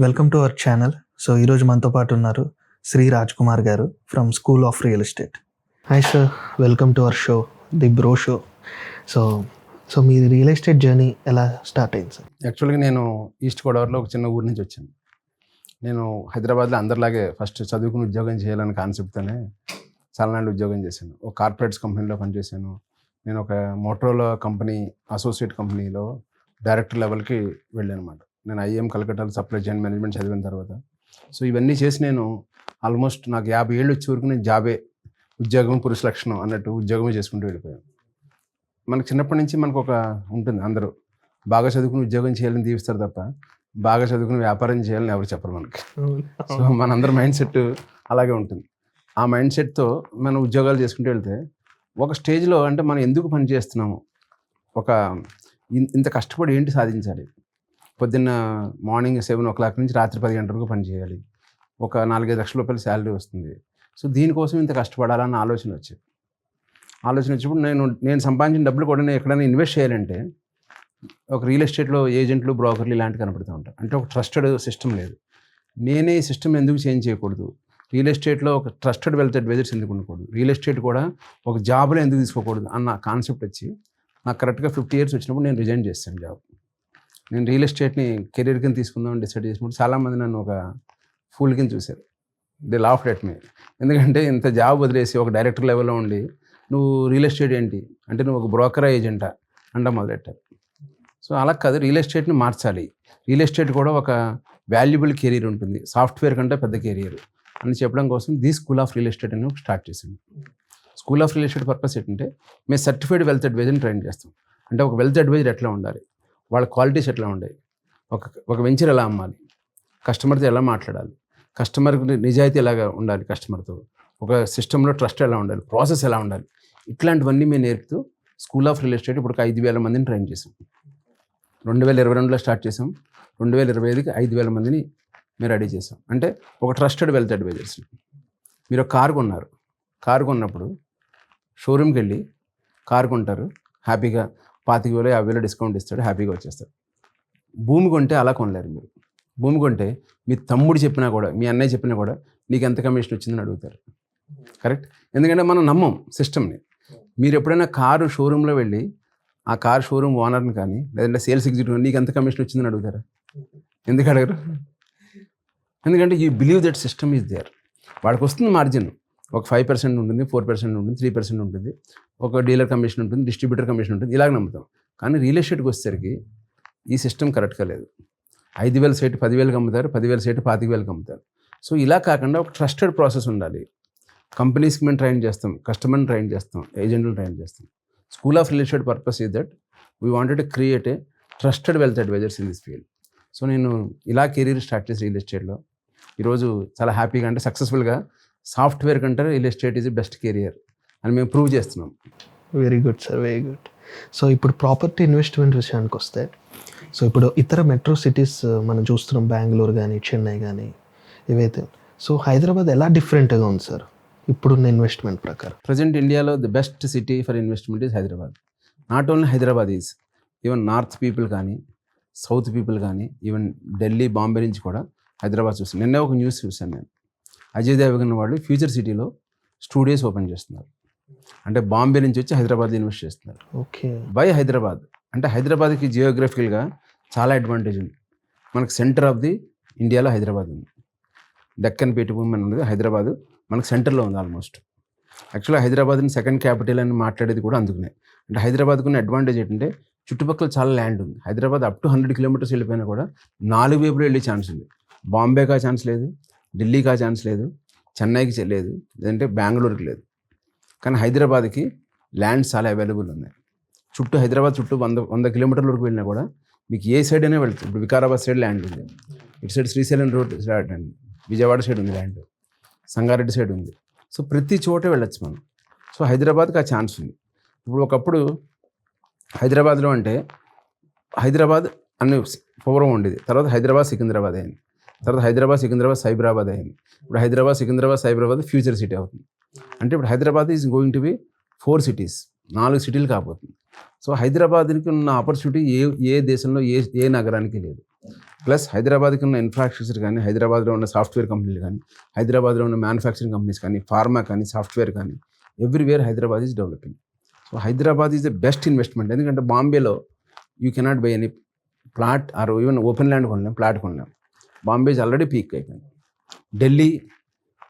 Welcome to our channel. So ఈరోజు మనతో పాటు ఉన్నారు శ్రీ రాజ్ కుమార్ గారు from school of real estate. Hi sir, welcome to our show, the bro show. So so me real estate journey ఎలా start అయింది sir? యాక్చువల్గా నేను ఈస్ట్ గోదావరిలో ఒక చిన్న ఊరు నుంచి వచ్చాను. నేను హైదరాబాద్లో అందరిలాగే ఫస్ట్ చదువుకుని ఉద్యోగం చేయాలనే కాన్సెప్ట్తోనే చాలా నాళ్ళు ఉద్యోగం చేశాను. ఒక కార్పొరేట్స్ కంపెనీలో పనిచేశాను. నేను ఒక మోటరోలా కంపెనీ అసోసియేట్ కంపెనీలో డైరెక్టర్ లెవెల్కి వెళ్ళాను అనమాట. నేను ఐఎం కలకట్టాలో సప్లై చైన్ మేనేజ్మెంట్ చదివిన తర్వాత సో ఇవన్నీ చేసి నేను ఆల్మోస్ట్ నాకు 50 ఏళ్ళు వచ్చే వరకు నేను ఉద్యోగం పురుష లక్షణం అన్నట్టు ఉద్యోగమే చేసుకుంటూ వెళ్ళిపోయాను. మనకు చిన్నప్పటి నుంచి మనకు ఒక ఉంటుంది, అందరూ బాగా చదువుకుని ఉద్యోగం చేయాలని దీవిస్తారు తప్ప బాగా చదువుకుని వ్యాపారం చేయాలని ఎవరు చెప్పరు మనకి. సో మనందరి మైండ్ సెట్ అలాగే ఉంటుంది. ఆ మైండ్ సెట్తో మనం ఉద్యోగాలు చేసుకుంటూ వెళ్తే ఒక స్టేజ్లో అంటే మనం ఎందుకు పని చేస్తున్నాము, ఒక ఇంత కష్టపడి ఏంటి సాధించాలి, పొద్దున్న మార్నింగ్ 7 o'clock నుంచి రాత్రి 10 గంటల వరకు పని చేయాలి, ఒక 4-5 లక్షల రూపాయల శాలరీ వస్తుంది, సో దీనికోసం ఇంత కష్టపడాలన్న ఆలోచన వచ్చినప్పుడు నేను సంపాదించిన డబ్బులు కూడా నేను ఎక్కడైనా ఇన్వెస్ట్ చేయాలంటే ఒక రియల్ ఎస్టేట్లో ఏజెంట్లు, బ్రోకర్లు ఇలాంటివి కనపడుతూ ఉంటారు. అంటే ఒక ట్రస్టెడ్ సిస్టమ్ లేదు. నేనే ఈ సిస్టమ్ ఎందుకు చేంజ్ చేయకూడదు, రియల్ ఎస్టేట్లో ఒక ట్రస్టెడ్ వెల్త్ అడ్వైజర్స్ ఎందుకు ఉండకూడదు, రియల్ ఎస్టేట్ కూడా ఒక జాబ్లో ఎందుకు తీసుకోకూడదు అన్న కాన్సెప్ట్ వచ్చి నాకు కరెక్ట్గా 50 years వచ్చినప్పుడు నేను రిజైన్ చేస్తాను జాబ్. నేను రియల్ ఎస్టేట్ని కెరీర్ కింద తీసుకుందామని డిసైడ్ చేసినప్పుడు చాలామంది నన్ను ఒక ఫూల్ కింద చూశారు. They laughed at me. ఎందుకంటే ఇంత జాబ్ వదిలేసి ఒక డైరెక్టర్ లెవెల్లో ఉండి నువ్వు రియల్ ఎస్టేట్ ఏంటి అంటే నువ్వు ఒక బ్రోకర్ ఏజెంటా అంట మొదలెట్టారు. సో అలా కాదు, రియల్ ఎస్టేట్ని మార్చాలి, రియల్ ఎస్టేట్ కూడా ఒక వాల్యుబుల్ కెరీర్ ఉంటుంది, సాఫ్ట్వేర్ కంటే పెద్ద కెరీర్ అని చెప్పడం కోసం the school of real estate అని స్టార్ట్ చేసింది. School of real estate purpose ఏంటంటే మేము సర్టిఫైడ్ వెల్త్ అడ్వైజర్ని ట్రైన్ చేస్తాం. అంటే ఒక వెల్త్ అడ్వైజర్ ఎట్లా ఉండాలి, వాళ్ళ క్వాలిటీస్ ఎట్లా ఉంటాయి, ఒక వెంచర్ ఎలా అమ్మాలి, కస్టమర్తో ఎలా మాట్లాడాలి, కస్టమర్కి నిజాయితీ ఎలాగా ఉండాలి, కస్టమర్తో ఒక సిస్టంలో ట్రస్ట్ ఎలా ఉండాలి, ప్రాసెస్ ఎలా ఉండాలి, ఇట్లాంటివన్నీ మేము నేర్పుతూ స్కూల్ ఆఫ్ రియల్ ఎస్టేట్ ఇప్పుడు 5,000 మందిని ట్రైన్ చేసాం. 2022లో స్టార్ట్ చేసాం. 2025కి 5,000 మందిని మేము రెడీ చేసాం. అంటే ఒక ట్రస్టెడ్ వెల్త్ అడ్వైజర్స్. మీరు ఒక కారు కొన్నప్పుడు షోరూమ్కి వెళ్ళి కారు కొంటారు, హ్యాపీగా 25,000 50,000 డిస్కౌంట్ ఇస్తాడు, హ్యాపీగా వచ్చేస్తాడు. భూమి కొంటే అలా కొనలేరు మీరు. భూమి కొంటే మీ తమ్ముడు చెప్పినా కూడా, మీ అన్నయ్య చెప్పినా కూడా నీకు ఎంత కమిషన్ వచ్చిందని అడుగుతారు. కరెక్ట్? ఎందుకంటే మనం నమ్మం సిస్టమ్ని. మీరు ఎప్పుడైనా కారు షోరూంలో వెళ్ళి ఆ కార్ షోరూమ్ ఓనర్ని కానీ లేదంటే సేల్స్ ఎగ్జిక్యూటివ్ నీకు ఎంత కమిషన్ వచ్చిందని అడుగుతారా? ఎందుకు అడగరు? ఎందుకంటే you believe that system is there. వాడికి వస్తుంది మార్జిన్, ఒక 5% ఉంటుంది, 4% ఉంటుంది, 3% ఉంటుంది, ఒక డీలర్ కమిషన్ ఉంటుంది, డిస్ట్రిబ్యూటర్ కమిషన్ ఉంటుంది, ఇలాగ నమ్ముతాం. కానీ రియల్ ఎస్టేట్కి వచ్చేసరికి ఈ సిస్టమ్ కరెక్ట్గా లేదు. 5,000 సైట్ 10,000కి అమ్ముతారు, 10,000 సైట్ 25,000కి అమ్ముతారు. సో ఇలా కాకుండా ఒక ట్రస్టెడ్ ప్రాసెస్ ఉండాలి. కంపెనీస్కి మేము ట్రైన్ చేస్తాం, కస్టమర్ని ట్రైన్ చేస్తాం, ఏజెంట్లు ట్రైన్ చేస్తాం. School of real estate purpose is that we wanted to create a trusted wealth advisers in this field. So నేను ఇలా కెరీర్ స్టార్ట్ చేసి రియల్ ఎస్టేట్లో ఈరోజు చాలా హ్యాపీగా, అంటే సక్సెస్ఫుల్గా సాఫ్ట్వేర్ కంటే real estate is the best career అని మేము ప్రూవ్ చేస్తున్నాం. Very good sir, very good. So ఇప్పుడు ప్రాపర్టీ ఇన్వెస్ట్మెంట్ విషయానికి వస్తే, సో ఇప్పుడు ఇతర మెట్రో సిటీస్ మనం చూస్తున్నాం, బెంగళూరు కానీ చెన్నై కానీ ఇవైతే. సో హైదరాబాద్ ఎలా డిఫరెంట్గా ఉంది సార్ ఇప్పుడున్న ఇన్వెస్ట్మెంట్ ప్రకారం? ప్రజెంట్ ఇండియాలో the best city for investment is Hyderabad. Not only Hyderabad is, even north people కానీ సౌత్ పీపుల్ కానీ ఈవెన్ ఢిల్లీ, బాంబే నుంచి కూడా హైదరాబాద్ చూస్తాను. నిన్నే ఒక న్యూస్ చూశాను నేను, అజయ్ దేవగన్ వాళ్ళు ఫ్యూచర్ సిటీలో స్టూడియోస్ ఓపెన్ చేస్తున్నారు. అంటే బాంబే నుంచి వచ్చి హైదరాబాద్లో ఇన్వెస్ట్ చేస్తున్నారు. ఓకే. బై హైదరాబాద్. అంటే హైదరాబాద్కి జియోగ్రఫికల్గా చాలా అడ్వాంటేజ్ ఉంది. మనకు సెంటర్ ఆఫ్ ది ఇండియాలో హైదరాబాద్ ఉంది. దక్కన్ పీఠభూమి అనేది హైదరాబాద్ మనకు సెంటర్లో ఉంది ఆల్మోస్ట్. యాక్చువల్గా హైదరాబాద్ని సెకండ్ క్యాపిటల్ అని మాట్లాడేది కూడా అందుకునే. అంటే హైదరాబాద్కు ఉన్న అడ్వాంటేజ్ ఏంటంటే చుట్టుపక్కల చాలా ల్యాండ్ ఉంది. హైదరాబాద్ అప్ టు 100 kilometers వెళ్ళిపోయినా కూడా 4 వైపులు వెళ్ళే ఛాన్స్ ఉంది. బాంబేకి ఆ ఛాన్స్ లేదు, ఢిల్లీకి ఆ ఛాన్స్ లేదు, చెన్నైకి లేదు, లేదంటే బెంగళూరుకి లేదు. కానీ హైదరాబాద్కి ల్యాండ్స్ చాలా అవైలబుల్ ఉన్నాయి. హైదరాబాద్ చుట్టూ 100 kilometers వరకు వెళ్ళినా కూడా మీకు ఏ సైడ్ అయినా వెళ్తుంది. ఇప్పుడు వికారాబాద్ సైడ్ ల్యాండ్ ఉంది, ఇటు సైడ్ శ్రీశైలం రోడ్ సైడ్ అండి, విజయవాడ సైడ్ ఉంది ల్యాండ్, సంగారెడ్డి సైడ్ ఉంది. సో ప్రతి చోట వెళ్ళొచ్చు మనం. సో హైదరాబాద్కి ఆ ఛాన్స్ ఉంది. ఇప్పుడు ఒకప్పుడు హైదరాబాద్లో అంటే హైదరాబాద్ అనే పూర్వం ఉండేది, తర్వాత హైదరాబాద్ సికింద్రాబాద్ అయింది, తర్వాత హైదరాబాద్ సికింద్రాబాద్ సైబరాబాద్ అయింది, ఇప్పుడు హైదరాబాద్ సికింద్రాబాద్ సైబరాబాద్ ఫ్యూచర్ సిటీ అవుతుంది. అంటే ఇప్పుడు Hyderabad is going to be 4 cities, 4 సిటీలు కాబోతుంది. సో హైదరాబాద్కి ఉన్న ఆపర్చునిటీ ఏ దేశంలో ఏ నగరానికి లేదు. ప్లస్ హైదరాబాద్కి ఉన్న ఇన్ఫ్రాస్ట్రక్చర్ కానీ, హైదరాబాద్లో ఉన్న సాఫ్ట్వేర్ కంపెనీలు కానీ, హైదరాబాద్లో ఉన్న మ్యానుఫ్యాక్చరింగ్ కంపెనీస్ కానీ, ఫార్మా కానీ, సాఫ్ట్వేర్ కానీ, everywhere Hyderabad is developing. So Hyderabad is the best investment. ఎందుకంటే బాంబేలో you cannot buy any plot or even open land కొనలేం, ప్లాట్ కొనలేం. బాంబే ఈజ్ ఆల్రెడీ పీక్ అయిపోయింది. ఢిల్లీ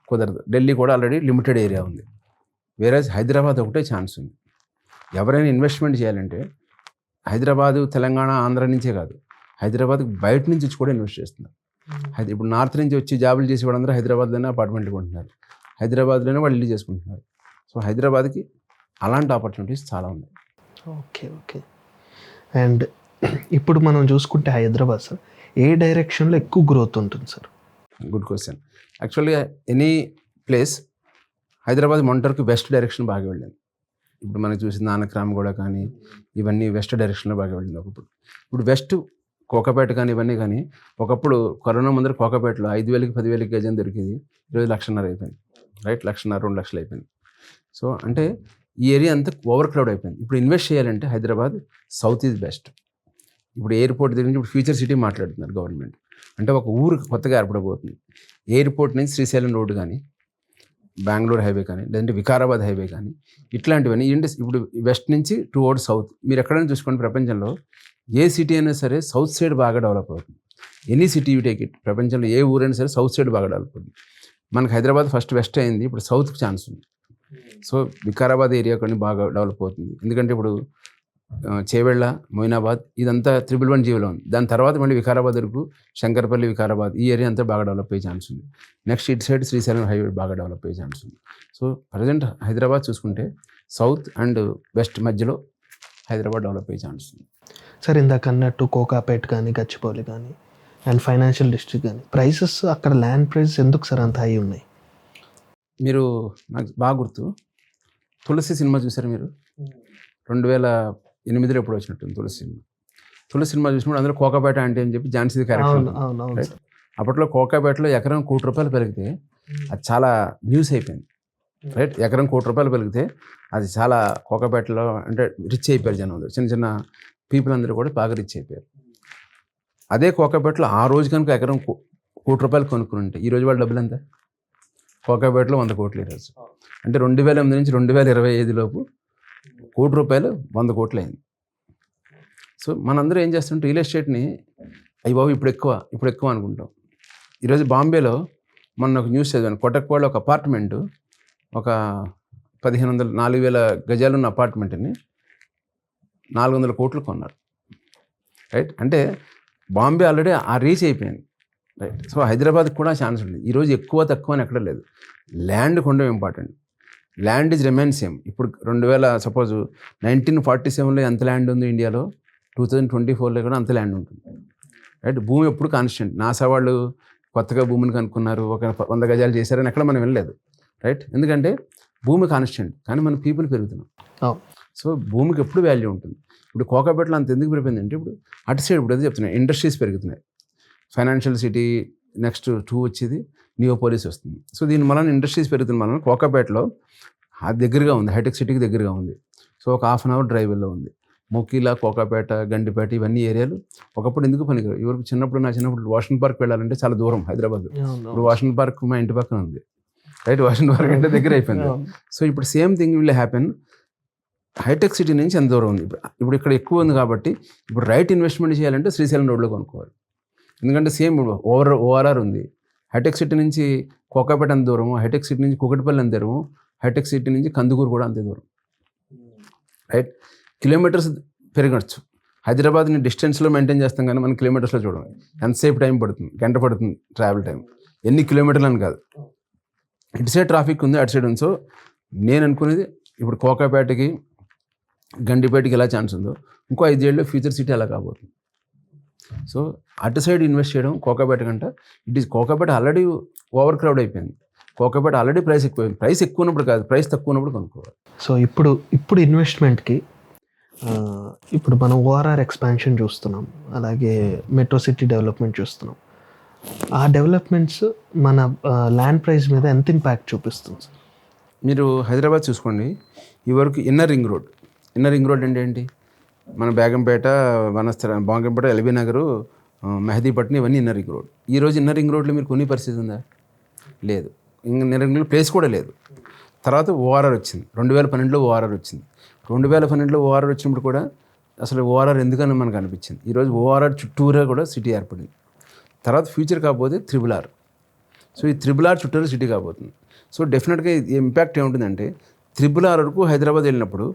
కుదరదు, ఢిల్లీ కూడా ఆల్రెడీ లిమిటెడ్ ఏరియా ఉంది. వేరేజ్ హైదరాబాద్ ఒకటే ఛాన్స్ ఉంది. ఎవరైనా ఇన్వెస్ట్మెంట్ చేయాలంటే హైదరాబాదు, తెలంగాణ, ఆంధ్ర నుంచే కాదు, హైదరాబాద్కి బయట నుంచి వచ్చి కూడా ఇన్వెస్ట్ చేస్తున్నారు. ఇప్పుడు నార్త్ నుంచి వచ్చి జాబులు చేసి వాళ్ళందరూ హైదరాబాద్లోనే అపార్ట్మెంట్లు కొంటున్నారు, హైదరాబాద్లోనే వాళ్ళు ఇల్లు చేసుకుంటున్నారు. సో హైదరాబాద్కి అలాంటి ఆపర్చునిటీస్ చాలా ఉన్నాయి. Okay okay. అండ్ ఇప్పుడు మనం చూసుకుంటే హైదరాబాద్ సార్ ఏ డైరెక్షన్లో ఎక్కువ గ్రోత్ ఉంటుంది సార్? Good question. యాక్చువల్గా ఎనీ ప్లేస్ హైదరాబాద్ మొంటర్కి వెస్ట్ డైరెక్షన్ బాగా వెళ్ళింది. ఇప్పుడు మనకు చూసి నానక్రామ్ కూడా కానీ ఇవన్నీ వెస్ట్ డైరెక్షన్లో బాగా వెళ్ళింది ఒకప్పుడు. ఇప్పుడు వెస్ట్ కోకాపేట కానీ ఇవన్నీ కానీ ఒకప్పుడు కరోనా ముందర కోకాపేటలో 5,000కి 10,000కి గజం దొరికేది, ఈరోజు 1,50,000 అయిపోయింది. రైట్, 1,50,000 2 లక్షలు అయిపోయింది. సో అంటే ఈ ఏరియా అంతా ఓవర్ క్రౌడ్ అయిపోయింది. ఇప్పుడు ఇన్వెస్ట్ చేయాలంటే హైదరాబాద్ సౌత్ ఈజ్ బెస్ట్. ఇప్పుడు ఎయిర్పోర్ట్ దగ్గర నుంచి ఇప్పుడు ఫ్యూచర్ సిటీ మాట్లాడుతున్నారు గవర్నమెంట్. అంటే ఒక ఊరు కొత్తగా ఏర్పడబోతుంది. ఎయిర్పోర్ట్ నుంచి శ్రీశైలం రోడ్డు కానీ, బెంగళూరు హైవే కానీ, లేదంటే వికారాబాద్ హైవే కానీ, ఇట్లాంటివన్నీ ఇప్పుడు వెస్ట్ నుంచి టువర్డ్ సౌత్. మీరు ఎక్కడైనా చూసుకోండి ప్రపంచంలో ఏ సిటీ అయినా సరే సౌత్ సైడ్ బాగా డెవలప్ అవుతుంది. Any city you take it, ప్రపంచంలో ఏ ఊరైనా సరే సౌత్ సైడ్ బాగా డెవలప్ అవుతుంది. మనకు హైదరాబాద్ ఫస్ట్ వెస్ట్ అయింది, ఇప్పుడు సౌత్కి ఛాన్స్ ఉంది. సో వికారాబాద్ ఏరియా కొన్ని బాగా డెవలప్ అవుతుంది. ఎందుకంటే ఇప్పుడు చేవెళ్ళ, మొయినాబాద్ ఇదంతా 111 జీవోలో ఉంది. దాని తర్వాత మళ్ళీ వికారాబాద్ వరకు శంకరపల్లి, వికారాబాద్ ఈ ఏరియా అంతా బాగా డెవలప్ అయ్యే ఛాన్స్ ఉంది. నెక్స్ట్ ఇటు సైడ్ శ్రీశైలం హైవే బాగా డెవలప్ అయ్యే ఛాన్స్ ఉంది. సో ప్రజెంట్ హైదరాబాద్ చూసుకుంటే సౌత్ అండ్ వెస్ట్ మధ్యలో హైదరాబాద్ డెవలప్ అయ్యే ఛాన్స్ ఉంది. సార్ ఇందాక అన్నట్టు కోకాపేట్ కానీ, గచ్చిబౌలి కానీ అండ్ ఫైనాన్షియల్ డిస్ట్రిక్ట్ కానీ ప్రైసెస్ అక్కడ ల్యాండ్ ప్రైసెస్ ఎందుకు సార్ అంత హై ఉన్నాయి? మీరు నాకు బాగా గుర్తు, తులసి సినిమా చూసారు మీరు? 2008లో ఎప్పుడు వచ్చినట్టుంది తులసి సినిమా. తులసి సినిమా చూసినప్పుడు అందులో కోకాపేట అంటే అని చెప్పి ఝాన్సీ క్యారెక్టర్. అప్పట్లో కోకాపేటలో ఎకరం ₹1,00,00,000 పెరిగితే అది చాలా న్యూస్ అయిపోయింది. రైట్, ఎకరం ₹1,00,00,000 పెరిగితే అది చాలా కోకాపేటలో అంటే రిచ్ అయిపోయారు జనం, చిన్న చిన్న పీపుల్ అందరూ కూడా బాగా రిచ్ అయిపోయారు. అదే కోకాపేటలో ఆ రోజు కనుక ఎకరం ₹1,00,00,000 కొనుక్కుని ఉంటే ఈరోజు వాళ్ళ డబ్బులు ఎంత? కోకాపేటలో 100 కోట్లు ఈరోజు. అంటే 2008 నుంచి 2025 లోపు ₹1,00,00,000 100 కోట్లు అయింది. సో మనందరూ ఏం చేస్తుంటే రియల్ ఎస్టేట్ని అయ్యి బాబు ఇప్పుడు ఎక్కువ అనుకుంటాం. ఈరోజు బాంబేలో మొన్న ఒక న్యూస్ చదివాను, కొటక్వాడలో ఒక అపార్ట్మెంటు, ఒక 1,500 4,000 గజాలు ఉన్న అపార్ట్మెంట్ని 400 కోట్లు కొన్నారు. రైట్, అంటే బాంబే ఆల్రెడీ ఆ రీచ్ అయిపోయింది. రైట్, సో హైదరాబాద్కి కూడా ఛాన్స్ ఉంది. ఈరోజు ఎక్కువ తక్కువ అని ఎక్కడ లేదు. ల్యాండ్ కొనడం important. Land is remain same. ఇప్పుడు 1947లో ఎంత ల్యాండ్ ఉంది ఇండియాలో, 2024లో కూడా అంత ల్యాండ్ ఉంటుంది. రైట్, భూమి ఎప్పుడు కాన్స్టెంట్. నాసా వాళ్ళు కొత్తగా భూమిని కనుక్కున్నారు, ఒక 100 గజాలు చేశారని ఎక్కడ మనం వెళ్ళలేదు. రైట్, ఎందుకంటే భూమి కాన్స్టెంట్, కానీ మన పీపుల్ పెరుగుతున్నాం. సో భూమికి ఎప్పుడు వాల్యూ ఉంటుంది. ఇప్పుడు కోకాపేటలో అంత ఎందుకు పెరిగింది అంటే ఇప్పుడు అటు సైడ్ ఇప్పుడు అదే చెప్తున్నాయి, ఇండస్ట్రీస్ పెరుగుతున్నాయి. ఫైనాన్షియల్ సిటీ నెక్స్ట్ 2 వచ్చేది, నియోపోలిస్ వస్తుంది. సో దీని వలన ఇండస్ట్రీస్ పెరుగుతున్న వలన కోకాపేటలో అది దగ్గరగా ఉంది, హైటెక్ సిటీకి దగ్గరగా ఉంది. సో ఒక 1/2 అవర్ డ్రైవ్లో ఉంది. మొకిలా, కోకాపేట, గండిపేట ఇవన్నీ ఏరియాలు ఒకప్పుడు ఎందుకు పనికిరావు. ఎవరికి నా చిన్నప్పుడు వాషింగ్ పార్క్ వెళ్ళాలంటే చాలా దూరం హైదరాబాద్. ఇప్పుడు వాషింగ్ పార్క్ మా ఇంటి పక్కన ఉంది. రైట్, వాషింగ్ పార్క్ అంటే దగ్గర అయిపోయింది. సో ఇప్పుడు సేమ్ థింగ్ విల్ హ్యాపెన్. హైటెక్ సిటీ నుంచి ఎంత దూరం ఉంది, ఇప్పుడు ఇక్కడ ఎక్కువ ఉంది. కాబట్టి ఇప్పుడు రైట్ ఇన్వెస్ట్మెంట్ చేయాలంటే శ్రీశైలం రోడ్లో కొనుక్కోవాలి. ఎందుకంటే సేమ్ ఓఆర్ఆర్ ఉంది. హైటెక్ సిటీ నుంచి కోకాపేట అంత దూరము, హైటెక్ సిటీ నుంచి కుకట్పల్లి అంత దూరము, హైటెక్ సిటీ నుంచి కందుకూరు కూడా అంతే దూరం. రైట్, కిలోమీటర్స్ పెరగచ్చు. హైదరాబాద్ని డిస్టెన్స్లో మెయింటైన్ చేస్తాం కానీ మనం కిలోమీటర్స్లో చూడడం. ఎంతసేపు టైం పడుతుంది, గంట పడుతుంది ట్రావెల్ టైం, ఎన్ని కిలోమీటర్లు అని కాదు. ఇటు సైడ్ ట్రాఫిక్ ఉంది, అటు సైడ్ ఉంది. సో నేను అనుకునేది ఇప్పుడు కోకాపేటకి, గండిపేటకి ఎలా ఛాన్స్ ఉందో ఇంకో 5 ఏళ్ళలో ఫ్యూచర్ సిటీ అలా కాబోతుంది. సో అటు సైడ్ ఇన్వెస్ట్ చేయడం కోకాపేట కంటే కోకాపేట ఆల్రెడీ ఓవర్ క్రౌడ్ అయిపోయింది. కోకాపేట ఆల్రెడీ ప్రైస్ ఎక్కువైంది. ప్రైస్ ఎక్కువ ఉన్నప్పుడు కాదు, ప్రైస్ తక్కువ ఉన్నప్పుడు కొనుక్కోవాలి. సో ఇప్పుడు ఇన్వెస్ట్మెంట్కి ఇప్పుడు మనం ఓఆర్ఆర్ ఎక్స్పాన్షన్ చూస్తున్నాం, అలాగే మెట్రో సిటీ డెవలప్మెంట్ చూస్తున్నాం. ఆ డెవలప్మెంట్స్ మన ల్యాండ్ ప్రైస్ మీద ఎంత ఇంపాక్ట్ చూపిస్తుంది? మీరు హైదరాబాద్ చూసుకోండి, ఈ వరకు ఇన్నర్ రింగ్ రోడ్ అంటే ఏంటి? మన బేగంపేట, వనస్థలం, బాగంపేట, ఎల్బీ నగరు, మెహదీపట్నం ఇవన్నీ ఇన్నర్ రింగ్ రోడ్. ఈరోజు ఇన్నర్ రింగ్ రోడ్లో మీరు కొనే పరిస్థితి ఉందా? లేదు. ఇన్నర్ రింగ్ రోడ్ ప్లేస్ కూడా లేదు. తర్వాత ఓఆర్ఆర్ వచ్చింది. 2012లో ఓఆర్ఆర్ వచ్చింది. 2012లో ఓఆర్ఆర్ వచ్చినప్పుడు కూడా అసలు ఓఆర్ఆర్ ఎందుకని మనకు అనిపించింది. ఈరోజు ఓఆర్ఆర్ చుట్టూరా కూడా సిటీ ఏర్పడింది. తర్వాత ఫ్యూచర్ కాకపోతే త్రిబుల్ ఆర్. సో ఈ త్రిబుల్ ఆర్ చుట్టూరా సిటీ కాబోతుంది. సో డెఫినెట్గా ఇంపాక్ట్ ఏముంటుందంటే త్రిబుల్ ఆర్ వరకు హైదరాబాద్ వెళ్ళినప్పుడు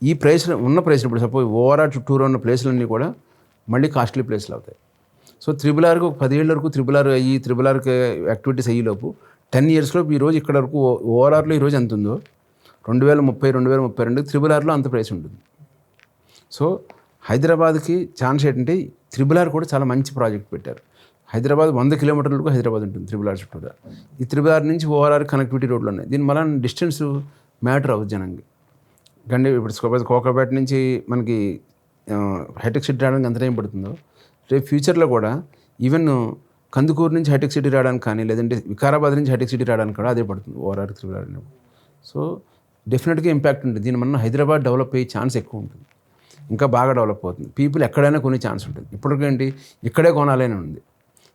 ఈ ప్రైస్లో ఉన్న ప్రైస్లు ఇప్పుడు సపోజ్ ఓఆర్ఆర్ చుట్టూరా ఉన్న ప్లేస్లన్నీ కూడా మళ్ళీ కాస్ట్లీ ప్లేస్లు అవుతాయి. సో త్రిబుల్ ఆర్కి ఒక 10 ఏళ్ళ వరకు త్రిబుల్ ఆర్ అయ్యి త్రిబుల్ ఆర్కి యాక్టివిటీస్ అయ్యేలోపు 10 ఇయర్స్లో ఈరోజు ఇక్కడ వరకు ఓఆర్ఆర్లో ఈరోజు ఎంత ఉందో 2030, 2032 త్రిబుల్ ఆర్లో అంత ప్రైస్ ఉంటుంది. సో హైదరాబాద్కి ఛాన్స్ ఏంటంటే త్రిబుల్ ఆర్ కూడా చాలా మంచి ప్రాజెక్ట్ పెట్టారు. హైదరాబాద్ 100 కిలోమీటర్లకు హైదరాబాద్ ఉంటుంది త్రిబుల్ ఆర్ చుట్టూరా. ఈ త్రిబుల్ ఆర్ నుంచి ఓఆర్ఆర్ కనెక్టివిటీ రోడ్లు ఉన్నాయి. దీని వల్ల డిస్టెన్స్ మ్యాటర్ అవుతుంది జనంకి. గండి ఇప్పుడు కోకాపేట నుంచి మనకి హైటెక్ సిటీ రావడానికి ఎంత టైం పడుతుందో రేపు ఫ్యూచర్లో కూడా ఈవెన్ కందుకూరు నుంచి హైటెక్ సిటీ రావడానికి కానీ లేదంటే వికారాబాద్ నుంచి హైటెక్ సిటీ రావడానికి కూడా అదే పడుతుంది ఓఆర్ఆర్ త్రిబుల్ ఆర్. సో డెఫినెట్గా ఇంపాక్ట్ ఉంటుంది. దీని వల్ల హైదరాబాద్ డెవలప్ అయ్యే ఛాన్స్ ఎక్కువ ఉంటుంది. ఇంకా బాగా డెవలప్ అవుతుంది. పీపుల్ ఎక్కడైనా కొనే ఛాన్స్ ఉంటుంది. ఇప్పటికేంటి ఇక్కడే కొనాలని ఉంది.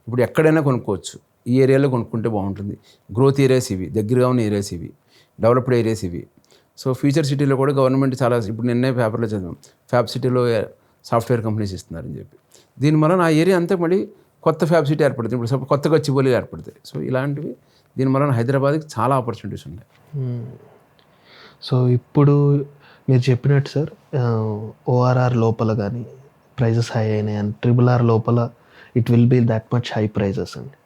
ఇప్పుడు ఎక్కడైనా కొనుక్కోవచ్చు. ఈ ఏరియాలో కొనుక్కుంటే బాగుంటుంది. గ్రోత్ ఏరియాస్ ఇవి, దగ్గరగా ఉన్న ఏరియాస్ ఇవి, డెవలప్డ్ ఏరియాస్ ఇవి. సో ఫ్యూచర్ సిటీలో కూడా గవర్నమెంట్ చాలా ఇప్పుడు నిన్నే పేపర్లో చదివాం ఫ్యాబ్ సిటీలో సాఫ్ట్వేర్ కంపెనీస్ ఇస్తున్నారని చెప్పి. దీనివల్ల నా ఏరియా అంతా మళ్ళీ కొత్త ఫ్యాబ్ సిటీ ఏర్పడుతుంది. ఇప్పుడు కొత్తగా గచ్చిబౌలి ఏర్పడతాయి. సో ఇలాంటివి దీనివల్ల హైదరాబాద్కి చాలా ఆపర్చునిటీస్ ఉన్నాయి. సో ఇప్పుడు మీరు చెప్పినట్టు సార్ ఓఆర్ఆర్ లోపల కానీ ప్రైజెస్ హై అయినాయి అండ్ త్రిబుల్ ఆర్ లోపల it will be that much high prices అండి.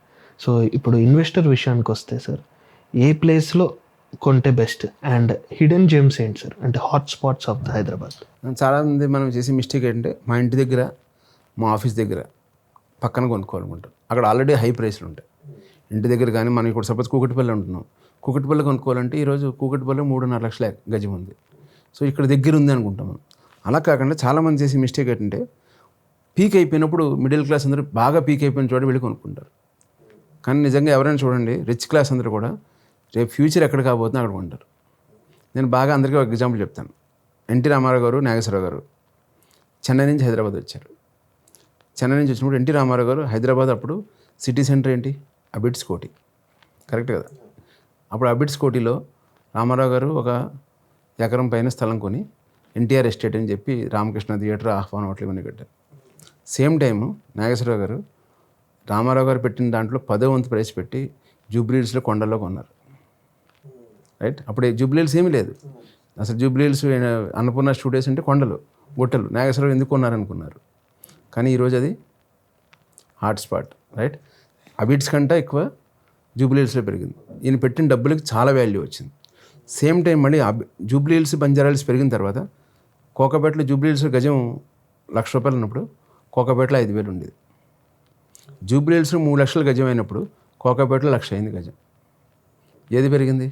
సో ఇప్పుడు ఇన్వెస్టర్ విషయానికి వస్తే సార్ ఏ ప్లేస్లో కొంటే బెస్ట్ అండ్ హిడెన్ జెమ్స్ ఏంటి సార్, అంటే hot spots of the Hyderabad? చాలామంది మనం చేసే మిస్టేక్ ఏంటంటే మా ఇంటి దగ్గర మా ఆఫీస్ దగ్గర పక్కన కొనుక్కోవాలనుకుంటాం. అక్కడ ఆల్రెడీ హై ప్రైస్లు ఉంటాయి. ఇంటి దగ్గర కానీ మనం ఇప్పుడు సపోజ్ కూకట్పల్లి ఉంటున్నాం. కూకట్పల్లి కొనుక్కోవాలంటే ఈరోజు కూకట్పల్లి 3.5 లక్షల గజం ఉంది. సో ఇక్కడ దగ్గర ఉంది అనుకుంటాం మనం. అలా కాకుండా చాలామంది చేసే మిస్టేక్ ఏంటంటే పీక్ అయిపోయినప్పుడు మిడిల్ క్లాస్ అందరూ బాగా పీక్ అయిపోయిన చోట వెళ్ళి కొనుక్కుంటారు. కానీ నిజంగా ఎవరైనా చూడండి రిచ్ క్లాస్ అందరూ కూడా రేపు ఫ్యూచర్ ఎక్కడ కాబోతుందో అక్కడ కొంటారు. నేను బాగా అందరికీ ఒక ఎగ్జాంపుల్ చెప్తాను. ఎన్టీ రామారావు గారు, నాగేశ్వరరావు గారు చెన్నై నుంచి హైదరాబాద్ వచ్చారు. చెన్నై నుంచి వచ్చినప్పుడు ఎన్టీ రామారావు గారు హైదరాబాద్ అప్పుడు సిటీ సెంటర్ ఏంటి? అబిడ్స్ కోటి, కరెక్ట్ కదా? అప్పుడు అబిడ్స్ కోటిలో రామారావు గారు ఒక ఎకరం పైన స్థలం కొని ఎన్టీఆర్ ఎస్టేట్ అని చెప్పి రామకృష్ణ థియేటర్, ఆహ్వానం హోటల్ ఇవన్నీ కట్టారు. సేమ్ టైము నాగేశ్వరరావు గారు రామారావు గారు పెట్టిన దాంట్లో 10వ వంతు ప్రైస్ పెట్టి జూబ్లీహిల్స్లో కొండల్లో కొన్నారు. రైట్? అప్పుడు జూబ్లీహిల్స్ ఏమీ లేదు అసలు. జూబ్లీహిల్స్ అన్నపూర్ణ స్టూడియోస్ అంటే కొండలు, గుట్టలు. నాగేశ్వరరావు ఎందుకు కొన్నారనుకున్నారు. కానీ ఈరోజు అది హాట్ స్పాట్. రైట్? అబిడ్స్ కంటే ఎక్కువ జూబ్లీహిల్స్లో పెరిగింది. ఈయన పెట్టిన డబ్బులకి చాలా వాల్యూ వచ్చింది. సేమ్ టైం మళ్ళీ జూబ్లీహిల్స్, బంజారాహిల్స్ పెరిగిన తర్వాత కోకాపేటలో జూబ్లీహిల్స్ గజం ₹1,00,000 ఉన్నప్పుడు కోకాపేటలో 5,000 ఉండేది. జూబ్లీహిల్స్లో 3 లక్షల గజం అయినప్పుడు కోకాపేటలో 1,00,000 అయింది గజం. ఏది పెరిగింది?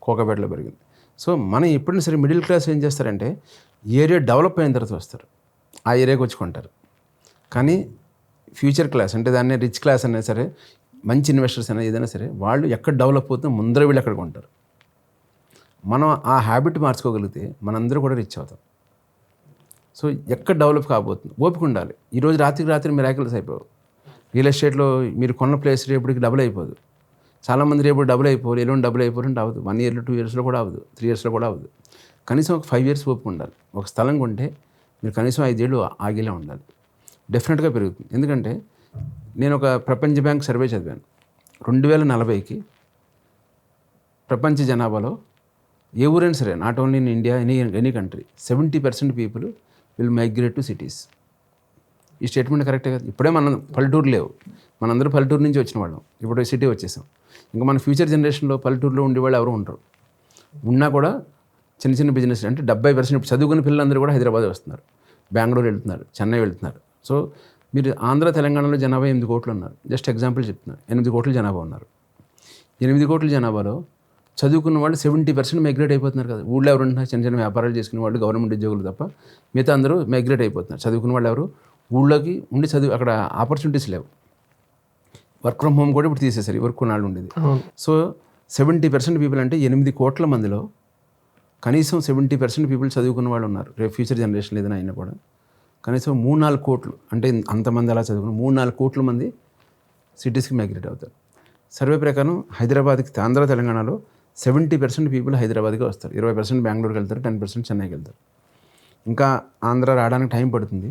కోకాపేటలో పెరిగింది. సో మనం ఎప్పుడైనా సరే మిడిల్ క్లాస్ ఏం చేస్తారంటే ఏరియా డెవలప్ అయిన తర్వాత వస్తారు, ఆ ఏరియాకి వచ్చి కొంటారు. కానీ ఫ్యూచర్ క్లాస్ అంటే దాన్ని రిచ్ క్లాస్ అయినా సరే, మంచి ఇన్వెస్టర్స్ అయినా ఏదైనా సరే, వాళ్ళు ఎక్కడ డెవలప్ అవుతుందో ముందర వీళ్ళు అక్కడ కొంటారు. మనం ఆ హ్యాబిట్ మార్చుకోగలిగితే మనందరూ కూడా రిచ్ అవుతాం. సో ఎక్కడ డెవలప్ కాబోతుంది, ఓపిక ఉండాలి. ఈరోజు రాత్రికి రాత్రి మిరాకిల్స్ అయిపోవు. రియల్ ఎస్టేట్లో మీరు కొన్న ప్లేస్ రేపటికి డబుల్ అయిపోదు. చాలామంది రేపు డబుల్ అయిపోవాలి, ఎల్లుండి డబుల్ అయిపోవాలంటే అవ్వదు. 1 ఇయర్లో 2 ఇయర్స్లో కూడా అవ్వదు, 3 ఇయర్స్లో కూడా అవ్వదు. కనీసం ఒక 5 ఇయర్స్ ఓపిక ఉండాలి. ఒక స్థలం కొంటే మీరు కనీసం 5 ఏళ్ళు ఆగేలా ఉండాలి. డెఫినెట్గా పెరుగుతుంది. ఎందుకంటే నేను ఒక ప్రపంచ బ్యాంక్ సర్వే చదివాను. 2040కి ప్రపంచ జనాభాలో ఏ ఊరైనా సరే, not only in India, any country, 70% people will migrate to cities. ఈ స్టేట్మెంట్ కరెక్టే కదా? ఇప్పుడే మనం పల్లెటూరు లేవు, మనందరూ పల్లెటూరు నుంచి వచ్చిన వాళ్ళం, ఇప్పుడు సిటీ వచ్చేసాం. ఇంకా మన ఫ్యూచర్ జనరేషన్లో పల్లెటూరులో ఉండేవాళ్ళు ఎవరు ఉండరు. ఉన్నా కూడా చిన్న చిన్న బిజినెస్ అంటే 70% ఇప్పుడు చదువుకున్న పిల్లలందరూ కూడా హైదరాబాద్ వస్తున్నారు, బెంగళూరు వెళ్తున్నారు, చెన్నై వెళ్తున్నారు. సో మీరు ఆంధ్ర తెలంగాణలో జనాభా 8 కోట్లు ఉన్నారు. జస్ట్ ఎగ్జాంపుల్ చెప్తున్నారు. 8 కోట్ల జనాభా ఉన్నారు. 8 కోట్ల జనాభాలో చదువుకున్న వాళ్ళు 70% మైగ్రేట్ అయిపోతున్నారు కదా. ఊళ్ళో ఎవరు ఉంటున్నారు? చిన్న చిన్న వ్యాపారాలు చేసుకునే వాళ్ళు, గవర్నమెంట్ ఉద్యోగులు తప్ప మిగతా అందరూ మైగ్రేట్ అయిపోతున్నారు. చదువుకున్న వాళ్ళు ఎవరు ఊళ్ళోకి ఉండి అక్కడ ఆపర్చునిటీస్ లేవు. వర్క్ ఫ్రమ్ హోమ్ కూడా ఇప్పుడు తీసేసారు, వర్క్ కొన్నాళ్ళు ఉండేది. సో 70% పీపుల్ అంటే 8 కోట్ల మందిలో కనీసం 70% పీపుల్ చదువుకున్న వాళ్ళు ఉన్నారు. రేపు ఫ్యూచర్ జనరేషన్ ఏదైనా అయినా కూడా కనీసం 3-4 కోట్లు, అంటే అంతమంది అలా చదువుకుని 3-4 కోట్ల మంది సిటీస్కి మైగ్రేట్ అవుతారు. సర్వే ప్రకారం హైదరాబాద్కి, ఆంధ్ర తెలంగాణలో 70% పీపుల్ హైదరాబాద్కి వస్తారు, 20% బెంగళూరుకి వెళ్తారు, 10% చెన్నైకి వెళ్తారు. ఇంకా ఆంధ్ర రావడానికి టైం పడుతుంది.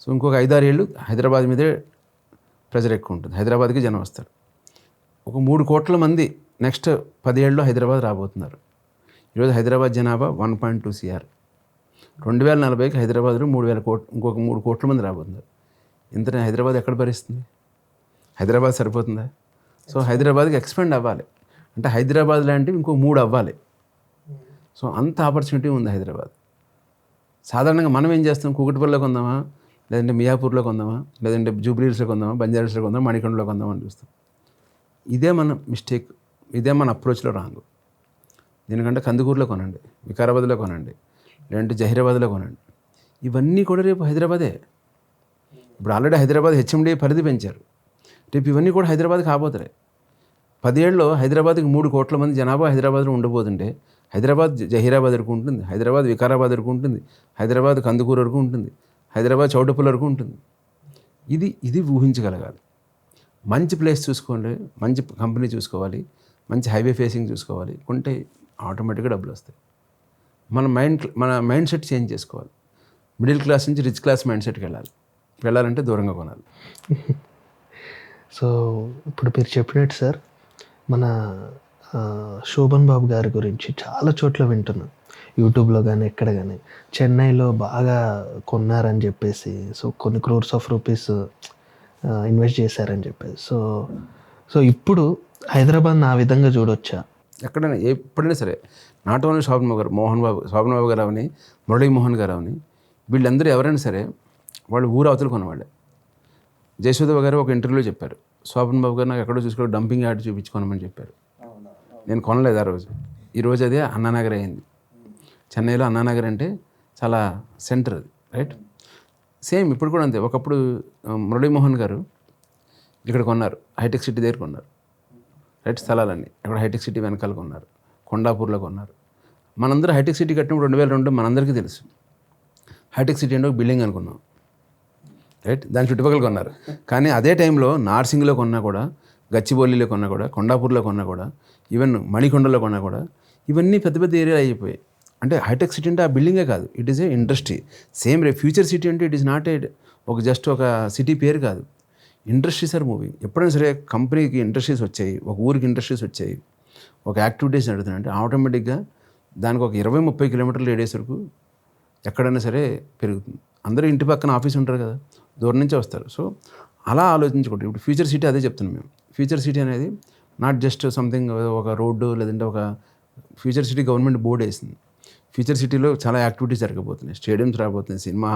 సో ఇంకొక 5-6 ఏళ్ళు హైదరాబాద్ మీదే ప్రెజర్ ఎక్కువ ఉంటుంది, హైదరాబాద్కి జనం వస్తారు. ఒక 3 కోట్ల మంది నెక్స్ట్ 10 ఏళ్ళలో హైదరాబాద్ రాబోతున్నారు. ఈరోజు హైదరాబాద్ జనాభా 1.2 CR. 2040కి హైదరాబాద్లో 3,000 కోట్లు, ఇంకొక 3 కోట్ల మంది రాబోతున్నారు. ఇంతనే హైదరాబాద్ ఎక్కడ భరిస్తుంది? హైదరాబాద్ సరిపోతుందా? సో హైదరాబాద్కి ఎక్స్పెండ్ అవ్వాలి అంటే హైదరాబాద్ లాంటివి ఇంకో 3 అవ్వాలి. సో అంత ఆపర్చునిటీ ఉంది హైదరాబాద్. సాధారణంగా మనం ఏం చేస్తాం, కూకట్పల్లిలో కొందామా, లేదంటే మియాపూర్లో కొందామా, లేదంటే జూబ్లీహిల్స్లో కొందామా, బంజారాహిల్స్లో కొందామా, మణికొండలో కొందామా అని చూస్తాం. ఇదే మన మిస్టేక్, ఇదే మన అప్రోచ్లో రాంగ్. దీనికంటే కందుకూరులో కొనండి, వికారాబాద్లో కొనండి, లేదంటే జహీరాబాద్లో కొనండి. ఇవన్నీ కూడా రేపు హైదరాబాదే. ఇప్పుడు ఆల్రెడీ హైదరాబాద్ హెచ్ఎండి పరిధి పెంచారు, రేపు ఇవన్నీ కూడా హైదరాబాద్ కాబోతున్నాయి. 10 ఏళ్ళలో హైదరాబాద్కి 3 కోట్ల మంది జనాభా హైదరాబాద్లో ఉండబోతుంటే హైదరాబాద్ జహీరాబాద్ వరకు ఉంటుంది, హైదరాబాద్ వికారాబాద్ వరకు ఉంటుంది, హైదరాబాద్ కందుకూరు వరకు ఉంటుంది, హైదరాబాద్ చౌటప్పల్ వరకు ఉంటుంది. ఇది ఊహించగలగాలి. మంచి ప్లేస్ చూసుకోండి, మంచి కంపెనీ చూసుకోవాలి, మంచి హైవే ఫేసింగ్ చూసుకోవాలి, కొంటే ఆటోమేటిక్గా డబ్బులు వస్తాయి. మన మైండ్ సెట్ చేంజ్ చేసుకోవాలి. మిడిల్ క్లాస్ నుంచి రిచ్ క్లాస్ మైండ్ సెట్కి వెళ్ళాలంటే దూరంగా కొనాలి. సో ఇప్పుడు మీరు చెప్పినట్టు సార్, మన శోభన్ బాబు గారి గురించి చాలా చోట్ల వింటున్నాం, యూట్యూబ్లో కానీ ఎక్కడ కానీ, చెన్నైలో బాగా కొన్నారని చెప్పేసి, సో కొన్ని క్రోర్స్ ఆఫ్ రూపీస్ ఇన్వెస్ట్ చేశారని చెప్పేసి. సో ఇప్పుడు హైదరాబాద్ని ఆ విధంగా చూడొచ్చా? ఎక్కడైనా ఎప్పుడైనా సరే, నాట్ ఓన్లీ శోభన్ బాబు గారు అవని, మురళీమోహన్ గారు అవని, వీళ్ళందరూ ఎవరైనా సరే వాళ్ళు ఊరు అవతలు కొన్నవాళ్ళే. జయసుధ గారు ఒక ఇంటర్వ్యూలో చెప్పారు, శోభన్ బాబు గారు నాకు ఎక్కడో చూసుకోవడం డంపింగ్ యార్డ్ చూపించుకోనమని చెప్పారు. నేను కొనలేదు ఆ రోజు. ఈరోజు అదే అన్నానగర్ అయింది. చెన్నైలో అన్నానగర్ అంటే చాలా సెంటర్ అది, రైట్? సేమ్ ఇప్పుడు కూడా అంతే. ఒకప్పుడు మురళీమోహన్ గారు ఇక్కడ కొన్నారు, హైటెక్ సిటీ దగ్గర కొన్నారు, రైట్? స్థలాలన్నీ అక్కడ హైటెక్ సిటీ వెనకాల కొన్నారు, కొండాపూర్లో కొన్నారు. మనందరూ హైటెక్ సిటీ కట్టినప్పుడు 2002 మనందరికీ తెలుసు. హైటెక్ సిటీ అంటే ఒక బిల్డింగ్ అనుకున్నాం, రైట్? దాని చుట్టుపక్కల కొన్నారు. కానీ అదే టైంలో నార్సింగ్లో కొన్నా కూడా, గచ్చిబౌలిలో కొన్నా కూడా, కొండాపూర్లో కొన్నా కూడా, ఈవెన్ మణికొండలో కొన్నా కూడా, ఇవన్నీ పెద్ద పెద్ద ఏరియాలు అయిపోయాయి. అంటే హైటెక్ సిటీ అంటే ఆ బిల్డింగే కాదు, it is a industry. Same future city అంటే ఇట్ ఈస్ నాట్ జస్ట్ ఒక సిటీ పేరు కాదు, ఇండస్ట్రీస్ ఆర్ మూవింగ్. ఎప్పుడైనా సరే కంపెనీకి ఇండస్ట్రీస్ వచ్చాయి, ఒక ఊరికి ఇండస్ట్రీస్ వచ్చాయి, ఒక యాక్టివిటీస్ నడుతున్నాయంటే ఆటోమేటిక్గా దానికి ఒక 20-30 కిలోమీటర్ల రేడియస్ వరకు ఎక్కడైనా సరే పెరుగుతుంది. అందరూ ఇంటి పక్కన ఆఫీస్ ఉంటారు కదా, దూరం నుంచే వస్తారు. సో అలా ఆలోచించకూడదు. ఇప్పుడు ఫ్యూచర్ సిటీ అదే చెప్తున్నాం మేము. ఫ్యూచర్ సిటీ అనేది నాట్ జస్ట్ సంథింగ్, ఒక రోడ్డు లేదంటే ఒక ఫ్యూచర్ సిటీ గవర్నమెంట్ బోర్డు వేసింది. ఫ్యూచర్ సిటీలో చాలా యాక్టివిటీస్ జరగబోతున్నాయి, స్టేడియంస్ రాబోతున్నాయి, సినిమా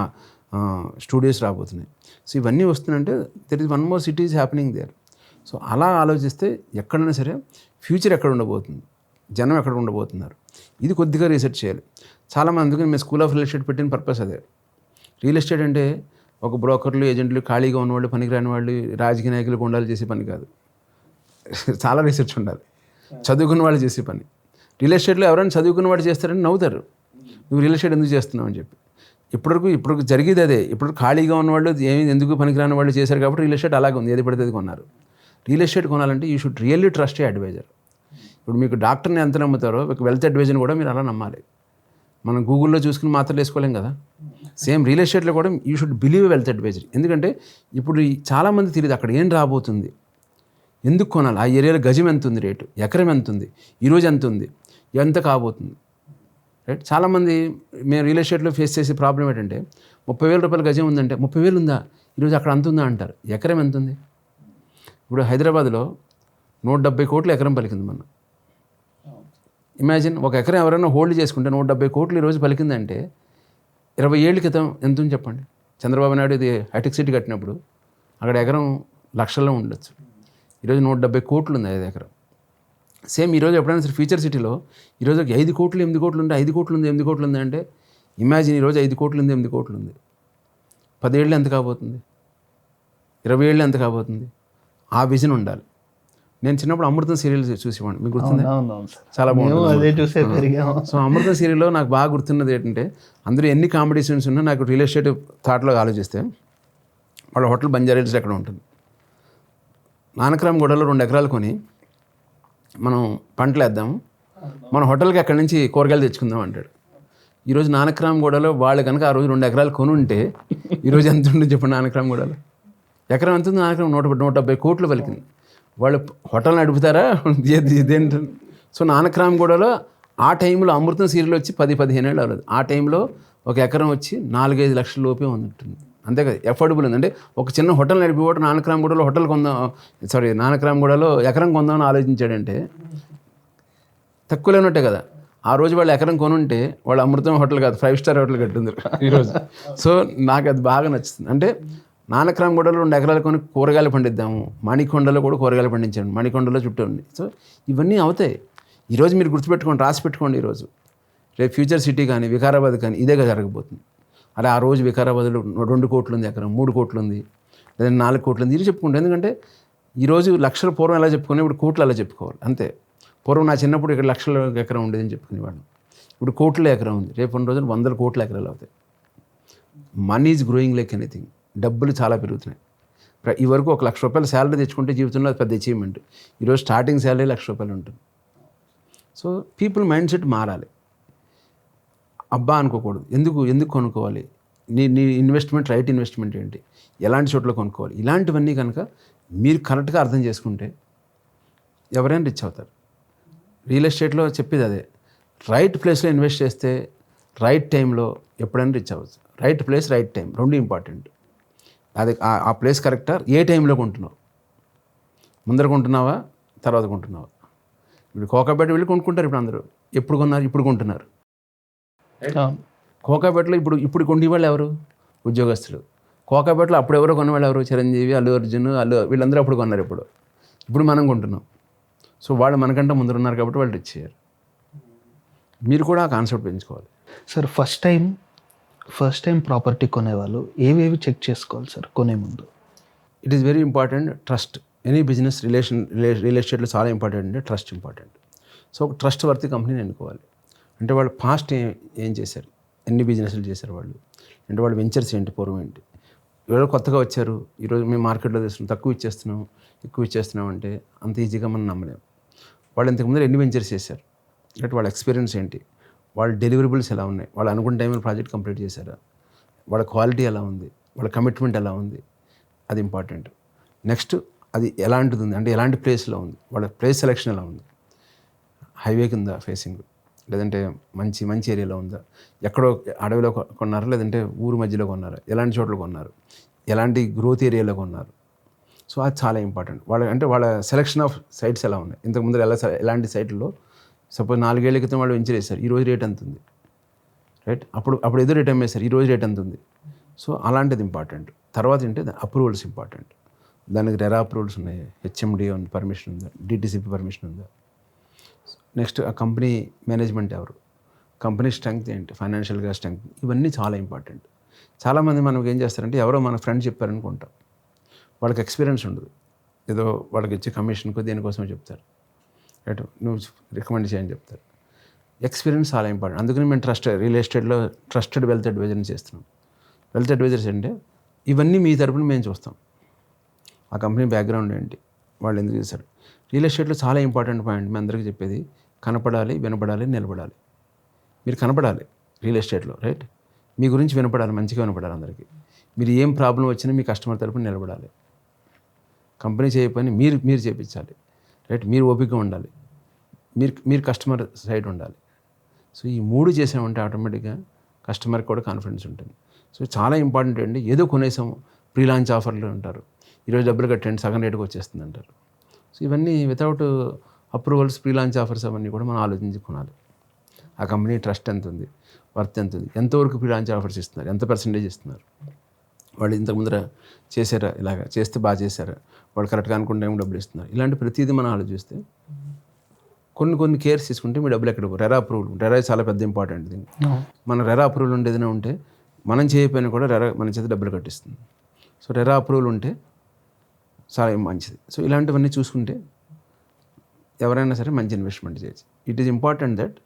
స్టూడియోస్ రాబోతున్నాయి. సో ఇవన్నీ వస్తున్నాయంటే there is one more city is happening there. So అలా ఆలోచిస్తే ఎక్కడైనా సరే ఫ్యూచర్ ఎక్కడ ఉండబోతుంది, జనం ఎక్కడ ఉండబోతున్నారు, ఇది కొద్దిగా రీసెర్చ్ చేయాలి. చాలామంది, అందుకని మేము స్కూల్ ఆఫ్ రియల్ ఎస్టేట్ పెట్టిన పర్పస్ అదే. రియల్ ఎస్టేట్ అంటే ఒక బ్రోకర్లు, ఏజెంట్లు, ఖాళీగా ఉన్నవాళ్ళు, పనికిరాని వాళ్ళు, రాజకీయ నాయకులు, కొండాలు చేసే పని కాదు. చాలా రీసెర్చ్ ఉండాలి, చదువుకున్న వాళ్ళు చేసే పని. రియల్ ఎస్టేట్లో ఎవరైనా చదువుకున్న వాడు చేస్తారని నవ్వుతారు, నువ్వు రియల్ ఎస్టేట్ ఎందుకు చేస్తున్నావు అని చెప్పి. ఇప్పుడు జరిగేది అదే. ఇప్పుడు ఖాళీగా ఉన్నవాళ్ళు, ఎందుకు పనికిరాని వాళ్ళు చేశారు కాబట్టి రియల్ ఎస్టేట్ అలాగే ఉంది, ఏది పడితే అది కొన్నారు. రియల్ ఎస్టేట్ కొనాలంటే you should really trust a adviser. ఇప్పుడు మీకు డాక్టర్ని ఎంత నమ్ముతారో ఒక వెల్త్ అడ్వైజర్ని కూడా మీరు అలా నమ్మాలి. మనం గూగుల్లో చూసుకుని మాత్రం వేసుకోలేం కదా. సేమ్ రియల్ ఎస్టేట్లో కూడా you should believe wealth adviser. ఎందుకంటే ఇప్పుడు చాలామంది తెలియదు అక్కడ ఏం రాబోతుంది, ఎందుకు కొనాలి, ఆ ఏరియాలో గజం ఎంత ఉంది, రేటు ఎకరం ఎంత ఉంది, ఈరోజు ఎంత ఉంది, ఎంత కాబోతుంది, రైట్? చాలామంది మేము రియల్ ఎస్టేట్లో ఫేస్ చేసే ప్రాబ్లం ఏంటంటే 30,000 రూపాయల గజం ఉందంటే 30,000 ఉందా, ఈరోజు అక్కడ అంత ఉందా అంటారు. ఎకరం ఎంత ఉంది? ఇప్పుడు హైదరాబాద్లో 170 కోట్లు ఎకరం పలికింది మొన్న. ఇమాజిన్, ఒక ఎకరం ఎవరైనా హోల్డ్ చేసుకుంటే 170 కోట్లు ఈరోజు పలికిందంటే 20 ఏళ్ళ క్రితం ఎంత ఉంది చెప్పండి. చంద్రబాబు నాయుడు ఇది హైటెక్ సిటీ కట్టినప్పుడు అక్కడ ఎకరం లక్షల్లో ఉండొచ్చు, ఈరోజు 170 కోట్లు ఉంది 5 ఎకరం. సేమ్ ఈరోజు ఎప్పుడైనా సరే ఫ్యూచర్ సిటీలో ఈరోజు 5 కోట్లు 8 కోట్లు ఉంటే 5 కోట్లు ఉంది 8 కోట్లు ఉంది అంటే ఇమాజిన్ ఈరోజు 5 కోట్లు ఉంది 8 కోట్లు ఉంది, 10 ఏళ్ళు ఎంత కాబోతుంది, 20 ఏళ్ళు ఎంత కాబోతుంది. ఆ విజన్ ఉండాలి. నేను చిన్నప్పుడు అమృతం సీరియల్ చూసేవాడిని, మీకు గుర్తుందా? అవునవును సార్, చాలా మేము బాగుంటుంది. అదే చూసే పెరిగాము. సో అమృతం సీరియల్లో నాకు బాగా గుర్తున్నది ఏంటంటే, అందరూ ఎన్ని కామెడీ సీన్స్ ఉన్నా నాకు రియల్ ఎస్టేట్ థాట్లో ఆలోచిస్తే, వాళ్ళ హోటల్ బంజారా ఎక్కడ ఉంటుంది, నానక్రామ్ గూడలో 2 ఎకరాలు కొని మనం పంటలు వేద్దాము, మన హోటల్కి అక్కడి నుంచి కూరగాయలు తెచ్చుకుందాం అంటాడు. ఈరోజు నానక్రామ్ గూడలో వాళ్ళు కనుక ఆ రోజు 2 ఎకరాలు కొని ఉంటే ఈరోజు ఎంత ఉంటుంది చెప్పండి? నానక్రామ్ గూడలో ఎకరం ఎంత ఉంది? నానక్రామ్ 170 కోట్లు పలికింది. వాళ్ళు హోటల్ నడుపుతారా ఇదేంటి? సో నానక్రామ్ గూడలో ఆ టైంలో అమృతం సీరియల్ వచ్చి 10-15 ఏళ్ళు అవ్వలేదు. ఆ టైంలో ఒక ఎకరం వచ్చి 4-5 లక్షల లోపే ఉంటుంది. అంతే కదా, ఎఫోర్డబుల్ ఉంది. అంటే ఒక చిన్న హోటల్ నడిపేవాడు నానక్రామ్ గూడలో హోటల్ కొందాం, నానక్రామ్ గూడలో ఎకరం కొందామని ఆలోచించాడంటే తక్కువ లేనట్టే కదా. ఆ రోజు వాళ్ళు ఎకరం కొనుంటే వాళ్ళు అమృతం హోటల్ కాదు 5 స్టార్ హోటల్ కట్టింది ఈరోజు. సో నాకు అది బాగా నచ్చుతుంది. అంటే నానక్రామ్ గూడలో 2 ఎకరాలు కొని కూరగాయలు పండిద్దాము, మణికొండలో కూడా కూరగాయలు పండించాను, మణికొండలో చుట్టూ ఉంది. సో ఇవన్నీ అవుతాయి. ఈరోజు మీరు గుర్తుపెట్టుకోండి, రాసి పెట్టుకోండి. ఈరోజు రేపు ఫ్యూచర్ సిటీ కానీ వికారాబాద్ కానీ ఇదే జరగబోతుంది. అలా ఆ రోజు వికారాబాద్లో 2 కోట్లు ఉంది ఎకరం, 3 కోట్లు ఉంది, లేదా 4 కోట్లు ఉంది, ఇది చెప్పుకుంటాం. ఎందుకంటే ఈరోజు లక్షల పూర్వం ఎలా చెప్పుకునే, ఇప్పుడు కోట్లు అలా చెప్పుకోవాలి అంతే. పూర్వం నా చిన్నప్పుడు ఇక్కడ లక్షల ఎకరం ఉండేదని చెప్పుకునేవాడు, ఇప్పుడు కోట్ల ఎకరం ఉంది. రేపు కొన్ని రోజులు 100 కోట్ల ఎకరాలు అవుతాయి. Money is growing like anything. డబ్బులు చాలా పెరుగుతున్నాయి. ఈ వరకు 1 లక్ష రూపాయలు శాలరీ తెచ్చుకుంటే జీవితంలో అది పెద్ద అచీవ్మెంట్. ఈరోజు స్టార్టింగ్ శాలరీ 1 లక్ష రూపాయలు ఉంటుంది. సో పీపుల్ మైండ్ సెట్ మారాలి. అబ్బా అనుకోకూడదు. ఎందుకు కొనుక్కోవాలి, నీ ఇన్వెస్ట్మెంట్ రైట్ ఇన్వెస్ట్మెంట్ ఏంటి, ఎలాంటి చోట్ల కొనుక్కోవాలి, ఇలాంటివన్నీ కనుక మీరు కరెక్ట్గా అర్థం చేసుకుంటే ఎవరైనా రిచ్ అవుతారు. రియల్ ఎస్టేట్లో చెప్పేది అదే, రైట్ ప్లేస్లో ఇన్వెస్ట్ చేస్తే రైట్ టైంలో ఎప్పుడైనా రిచ్ అవ్వచ్చు. Right place right time 2 important. అది ఆ ప్లేస్ కరెక్టా, ఏ టైంలో కొంటున్నావు, ముందర కొంటున్నావా తర్వాత కొంటున్నావా? ఇప్పుడు కోకాపేట వెళ్ళి కొనుక్కుంటారు ఇప్పుడు అందరూ. ఎప్పుడు కొన్నారు? ఇప్పుడు కొంటున్నారు. కోకాపేటలో ఇప్పుడు కొనేవాళ్ళు ఎవరు? ఉద్యోగస్తులు. కోకాపేటలో అప్పుడు ఎవరో కొనేవాళ్ళు ఎవరు? చిరంజీవి, అల్లు అర్జున్, వీళ్ళందరూ అప్పుడు కొన్నారు. ఇప్పుడు మనం కొంటున్నాం. సో వాళ్ళు మనకంటే ముందర ఉన్నారు కాబట్టి వాళ్ళు రిచ్ అయ్యారు. మీరు కూడా ఆ కాన్సెప్ట్ పెంచుకోవాలి. సార్ ఫస్ట్ టైం ప్రాపర్టీ కొనేవాళ్ళు ఏవేవి చెక్ చేసుకోవాలి సార్ కొనే ముందు? It is very important trust. Any business real ఎస్టేట్లో చాలా ఇంపార్టెంట్ అంటే ట్రస్ట్ ఇంపార్టెంట్. సో ఒక ట్రస్ట్ వర్తి కంపెనీని ఎన్నుకోవాలి. అంటే వాళ్ళు పాస్ట్ ఏం చేశారు, ఎన్ని బిజినెస్లు చేశారు వాళ్ళు, అంటే వాళ్ళు వెంచర్స్ ఏంటి, పూర్వం ఏంటి. ఎవరో కొత్తగా వచ్చారు, ఈరోజు మేము మార్కెట్లో తెస్తున్నాం, ఎక్కువ ఇచ్చేస్తున్నాం అంటే అంత ఈజీగా మనం నమ్మలేము. వాళ్ళు ఇంతకుముందు ఎన్ని వెంచర్స్ చేశారు, అంటే వాళ్ళ ఎక్స్పీరియన్స్ ఏంటి, వాళ్ళ డెలివరబుల్స్ ఎలా ఉన్నాయి, వాళ్ళు అనుకున్న టైంలో ప్రాజెక్ట్ కంప్లీట్ చేశారా, వాళ్ళ క్వాలిటీ ఎలా ఉంది, వాళ్ళ కమిట్మెంట్ ఎలా ఉంది, అది ఇంపార్టెంట్. నెక్స్ట్ అది ఎలాంటిది ఉంది, అంటే ఎలాంటి ప్లేస్లో ఉంది, వాళ్ళ ప్లేస్ సెలెక్షన్ ఎలా ఉంది, హైవే కింద ఫేసింగ్, లేదంటే మంచి ఏరియాలో ఉందా, ఎక్కడో అడవిలో కొన్నారా, లేదంటే ఊరు మధ్యలో కొన్నారా, ఎలాంటి చోట్ల కొన్నారు, ఎలాంటి గ్రోత్ ఏరియాలో కొన్నారు. సో అది చాలా ఇంపార్టెంట్. వాళ్ళ సెలెక్షన్ ఆఫ్ సైట్స్ ఎలా ఉన్నాయి, ఇంతకుముందు ఎలాంటి సైట్లో, సపోజ్ 4 ఏళ్ల క్రితం వాళ్ళు వెంచర్ వేశారు, ఈరోజు రేట్ ఎంత ఉంది, రైట్, అప్పుడు ఏదో రేట్ అమ్మేశారు, ఈరోజు రేట్ ఎంత ఉంది. సో అలాంటిది ఇంపార్టెంట్. తర్వాత ఏంటి, అప్రూవల్స్ ఇంపార్టెంట్. దానికి రెరా అప్రూవల్స్ ఉన్నాయి, హెచ్ఎండి పర్మిషన్ ఉందా, డిటిసిపి పర్మిషన్ ఉందా. నెక్స్ట్ ఆ కంపెనీ మేనేజ్మెంట్ ఎవరు, కంపెనీ స్ట్రెంగ్త్ ఏంటి, ఫైనాన్షియల్గా స్ట్రెంగ్త్, ఇవన్నీ చాలా ఇంపార్టెంట్. చాలామంది మనకు ఏం చేస్తారంటే, ఎవరో మన ఫ్రెండ్ చెప్పారనుకుంటాం, వాళ్ళకి ఎక్స్పీరియన్స్ ఉండదు, ఏదో వాళ్ళకి ఇచ్చే కమిషన్కో దేనికోసమో చెప్తారు, రైట్, నువ్వు రికమెండ్ చేయని చెప్తారు. ఎక్స్పీరియన్స్ చాలా ఇంపార్టెంట్. అందుకని మేము రియల్ ఎస్టేట్లో ట్రస్టెడ్ వెల్త్ అడ్వైజర్ని చేస్తున్నాం. వెల్త్ అడ్వైజర్స్ అంటే ఇవన్నీ మీ తరపున మేము చూస్తాం. ఆ కంపెనీ బ్యాక్గ్రౌండ్ ఏంటి, వాళ్ళు ఎందుకు చేశారు. రియల్ ఎస్టేట్లో చాలా ఇంపార్టెంట్ పాయింట్ మీ అందరికీ చెప్పేది, కనపడాలి, వినపడాలి, నిలబడాలి. మీరు కనపడాలి రియల్ ఎస్టేట్లో, రైట్, మీ గురించి వినపడాలి, మంచిగా వినపడాలి అందరికీ. మీరు ఏం ప్రాబ్లం వచ్చినా మీ కస్టమర్ తరపున నిలబడాలి. కంపెనీ చేయకపోయినా మీరు చేయించాలి, రైట్, మీరు ఓపికగా ఉండాలి, మీరు కస్టమర్ సైడ్ ఉండాలి. సో ఈ 3 చేసామంటే ఆటోమేటిక్గా కస్టమర్కి కూడా కాన్ఫిడెన్స్ ఉంటుంది. సో చాలా ఇంపార్టెంట్ అండి. ఏదో కొనేసాము, ప్రీ లాంచ్ ఆఫర్లు అంటారు, ఈరోజు డబ్బులు కట్టండి సగం రేటుకి వచ్చేస్తుంది అంటారు. సో ఇవన్నీ without approvals, pre launch offers అవన్నీ కూడా మనం ఆలోచించి కొనాలి. ఆ కంపెనీ ట్రస్ట్ ఎంత ఉంది, వర్త్ ఎంత ఉంది, ఎంతవరకు ప్రీ లాంచ్ ఆఫర్స్ ఇస్తున్నారు, ఎంత పర్సెంటేజ్ ఇస్తున్నారు, వాళ్ళు ఇంతకు ముందర చేశారా, ఇలాగ చేస్తే బాగా చేశారా, వాళ్ళు కరెక్ట్గా అనుకుంటే ఏమో డబ్బులు ఇస్తున్నారు. ఇలాంటి ప్రతిదీ మనం ఆలోచిస్తే కొన్ని కేర్స్ తీసుకుంటే మీ డబ్బులు ఎక్కడ. రెరా అప్రూవల్, రెరా చాలా పెద్ద ఇంపార్టెంట్ థింగ్. మన రెరా అప్రూవల్ ఉండేదైనా ఉంటే మనం చేయకపోయినా కూడా రెరా మన చేత డబ్బులు కట్టిస్తుంది. సో రెరా అప్రూవల్ ఉంటే చాలా మంచిది. సో ఇలాంటివన్నీ చూసుకుంటే ఎవరైనా సరే మంచి ఇన్వెస్ట్మెంట్ చేయొచ్చు. ఇట్ ఈస్ ఇంపార్టెంట్ దట్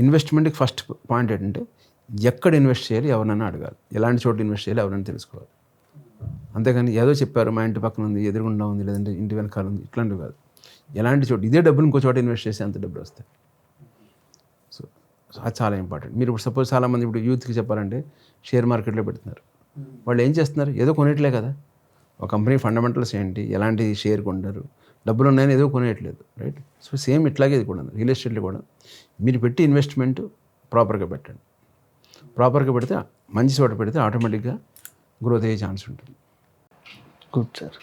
ఇన్వెస్ట్మెంట్కి ఫస్ట్ పాయింట్ ఏంటంటే ఎక్కడ ఇన్వెస్ట్ చేయాలి, ఎవరినైనా అడగాలి, ఎలాంటి చోట ఇన్వెస్ట్ చేయాలి ఎవరైనా తెలుసుకోవాలి. అంతేగాని ఏదో చెప్పారు మా ఇంటి పక్కన ఉంది, ఎదురుగుండా ఉంది, లేదంటే ఇంటి వెనకాల ఉంది, ఇట్లాంటివి కాదు. ఎలాంటి చోట ఇదే డబ్బులు ఇంకో చోట ఇన్వెస్ట్ చేస్తే అంత డబ్బులు వస్తాయి. సో అది చాలా ఇంపార్టెంట్. మీరు ఇప్పుడు సపోజ్ చాలామంది ఇప్పుడు యూత్కి చెప్పాలంటే షేర్ మార్కెట్లో పెడుతున్నారు. వాళ్ళు ఏం చేస్తున్నారు, ఏదో కొనేట్లే కదా. ఒక కంపెనీ ఫండమెంటల్స్ ఏంటి, ఎలాంటి షేర్ కొంటారు, డబ్బులు ఉన్నాయని ఏదో కొనేయట్లేదు, రైట్? సో సేమ్ ఇట్లాగే ఇది కూడా రియల్ ఎస్టేట్లో కూడా మీరు పెట్టి ఇన్వెస్ట్మెంట్ ప్రాపర్గా పెట్టండి. ప్రాపర్గా పెడితే మంచి చోట పెడితే ఆటోమేటిక్గా గ్రోత్ అయ్యే ఛాన్స్ ఉంటుంది. Good sir.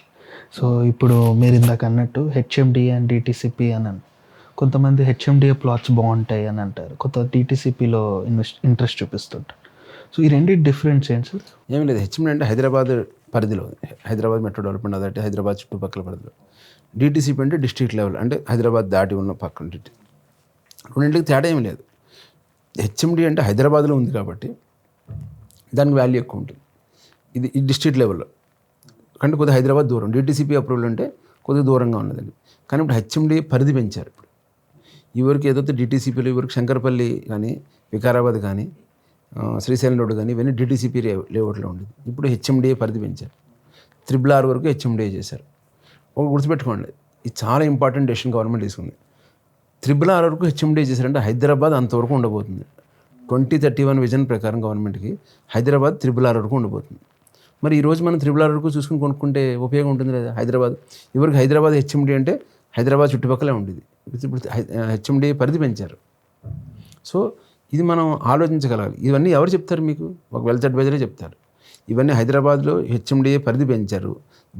సో ఇప్పుడు మీరు ఇందాక అన్నట్టు హెచ్ఎండి అండ్ డిటిసిపి అని కొంతమంది హెచ్ఎండిఏ ప్లాట్స్ బాగుంటాయి అని అంటారు, కొంత డిటిసిపిలో ఇంట్రెస్ట్ చూపిస్తుంటారు. సో ఈ రెండింటి డిఫరెన్స్ ఏంటి సార్? ఏం లేదు, హెచ్ఎండి అంటే హైదరాబాద్ పరిధిలో ఉంది, Hyderabad metro development authority Hyderabad చుట్టుపక్కల పరిధిలో. డిటిసిపి అంటే డిస్ట్రిక్ట్ లెవెల్, అంటే హైదరాబాద్ దాటి ఉన్న పక్కన. రెండింటికి తేడా ఏం లేదు. హెచ్ఎండి అంటే హైదరాబాద్లో ఉంది కాబట్టి దానికి వాల్యూ ఎక్కువ ఉంటుంది. ఇది డిస్ట్రిక్ట్ లెవెల్లో కంటే కొద్దిగా హైదరాబాద్ దూరం. డిటిసిపి అప్రూవల్ అంటే కొద్దిగా దూరంగా ఉన్నదండి. కానీ ఇప్పుడు హెచ్ఎండి పరిధి పెంచారు. ఇప్పుడు ఈవరకు ఏదైతే డిటిసిపిలో ఈవరకు శంకరపల్లి కానీ, వికారాబాద్ కానీ, శ్రీశైలం రోడ్డు కానీ ఇవన్నీ డిటిసిపి లేఅవుట్లో ఉండేది. ఇప్పుడు హెచ్ఎండిఏ పరిధి పెంచారు. 666 వరకు హెచ్ఎండిఏ చేశారు. ఒక గుర్తుపెట్టుకోండి, ఇది చాలా ఇంపార్టెంట్ డెసిషన్ గవర్నమెంట్ తీసుకుంది. 666 వరకు హెచ్ఎండిఏ చేశారంటే హైదరాబాద్ అంతవరకు ఉండబోతుంది. 2031 విజన్ ప్రకారం గవర్నమెంట్కి హైదరాబాద్ 666 వరకు ఉండబోతుంది. మరి ఈరోజు మనం 666 వరకు చూసుకుని కొనుక్కుంటే ఉపయోగం ఉంటుంది లేదా? హైదరాబాద్ ఇవరకు హైదరాబాద్ హెచ్ఎండి అంటే హైదరాబాద్ చుట్టుపక్కలే ఉండేది. ఇప్పుడు హెచ్ఎండి పరిధి పెంచారు. సో ఇది మనం ఆలోచించగలగాలి. ఇవన్నీ ఎవరు చెప్తారు మీకు? ఒక వెల్త్ అడ్వైజరే చెప్తారు. ఇవన్నీ హైదరాబాద్లో హెచ్ఎండిఏ పరిధి పెంచారు,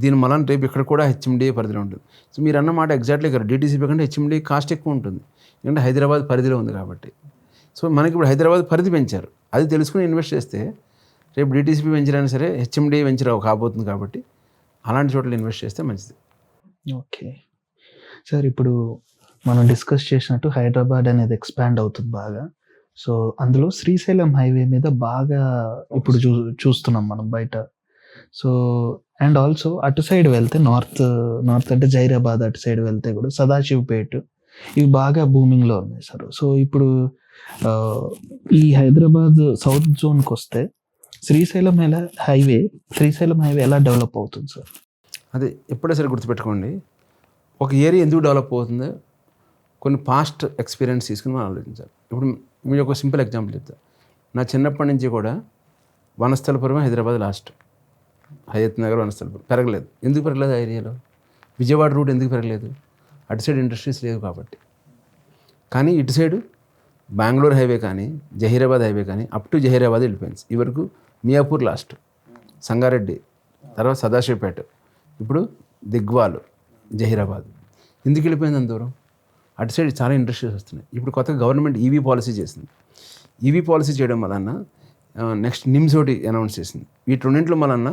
దీని మళ్ళీ రేపు ఇక్కడ కూడా హెచ్ఎండిఏ పరిధిలో ఉంటుంది. సో మీరు అన్నమాట ఎగ్జాక్ట్లీ కదా. డిటిసిపి కంటే హెచ్ఎండిఏ కాస్ట్ ఎక్కువ ఉంటుంది, ఎందుకంటే హైదరాబాద్ పరిధిలో ఉంది కాబట్టి. సో మనకి ఇప్పుడు హైదరాబాద్ పరిధి పెంచారు, అది తెలుసుకుని ఇన్వెస్ట్ చేస్తే రేపు డిటిసిపి వెంచరైనా సరే హెచ్ఎండిఏ వెంచర్ కాబోతుంది కాబట్టి అలాంటి చోట్ల ఇన్వెస్ట్ చేస్తే మంచిది. ఓకే సార్, ఇప్పుడు మనం డిస్కస్ చేసినట్టు హైదరాబాద్ అనేది ఎక్స్పాండ్ అవుతుంది బాగా. సో అందులో శ్రీశైలం హైవే మీద బాగా ఇప్పుడు చూస్తున్నాం మనం బయట. సో అండ్ ఆల్సో అటు సైడ్ వెళ్తే నార్త్ అంటే జైరాబాద్ అటు సైడ్ వెళ్తే కూడా సదాశివపేట ఇవి బాగా బూమింగ్లో ఉన్నాయి సార్. సో ఇప్పుడు ఈ హైదరాబాద్ సౌత్ జోన్కి వస్తే శ్రీశైలం హైవే ఎలా డెవలప్ అవుతుంది సార్? అదే ఎప్పుడో సరే గుర్తుపెట్టుకోండి, ఒక ఏరియా ఎందుకు డెవలప్ అవుతుందో కొన్ని పాస్ట్ ఎక్స్పీరియన్స్ తీసుకుని మనం ఆలోచించాలి. ఇప్పుడు మీరు ఒక సింపుల్ ఎగ్జాంపుల్ చెప్తా. నా చిన్నప్పటి నుంచి కూడా వనస్థలపురం హైదరాబాద్ లాస్ట్, హయత్ నగర్ వనస్థలపురం పెరగలేదు. ఎందుకు పెరగలేదు? ఆ ఏరియాలో విజయవాడ రూట్ ఎందుకు పెరగలేదు? అటు సైడ్ ఇండస్ట్రీస్ లేవు కాబట్టి. కానీ ఇటు సైడు బెంగళూరు హైవే కానీ, జహీరాబాద్ హైవే కానీ అప్ టు జహీరాబాద్ వెళ్ళిపోయింది. ఈ వరకు మియాపూర్ లాస్ట్, సంగారెడ్డి, తర్వాత సదాశివపేట, ఇప్పుడు దిగ్వాల్, జహీరాబాద్. ఎందుకు వెళ్ళిపోయింది అంత దూరం? అటు సైడ్ చాలా ఇండస్ట్రీస్ వస్తున్నాయి. ఇప్పుడు కొత్తగా గవర్నమెంట్ ఈవీ పాలసీ చేసింది. ఈవీ పాలసీ చేయడం వలన నెక్స్ట్ నిమ్స్ ఒకటి అనౌన్స్ చేసింది. వీటి రెండింటిలో వలన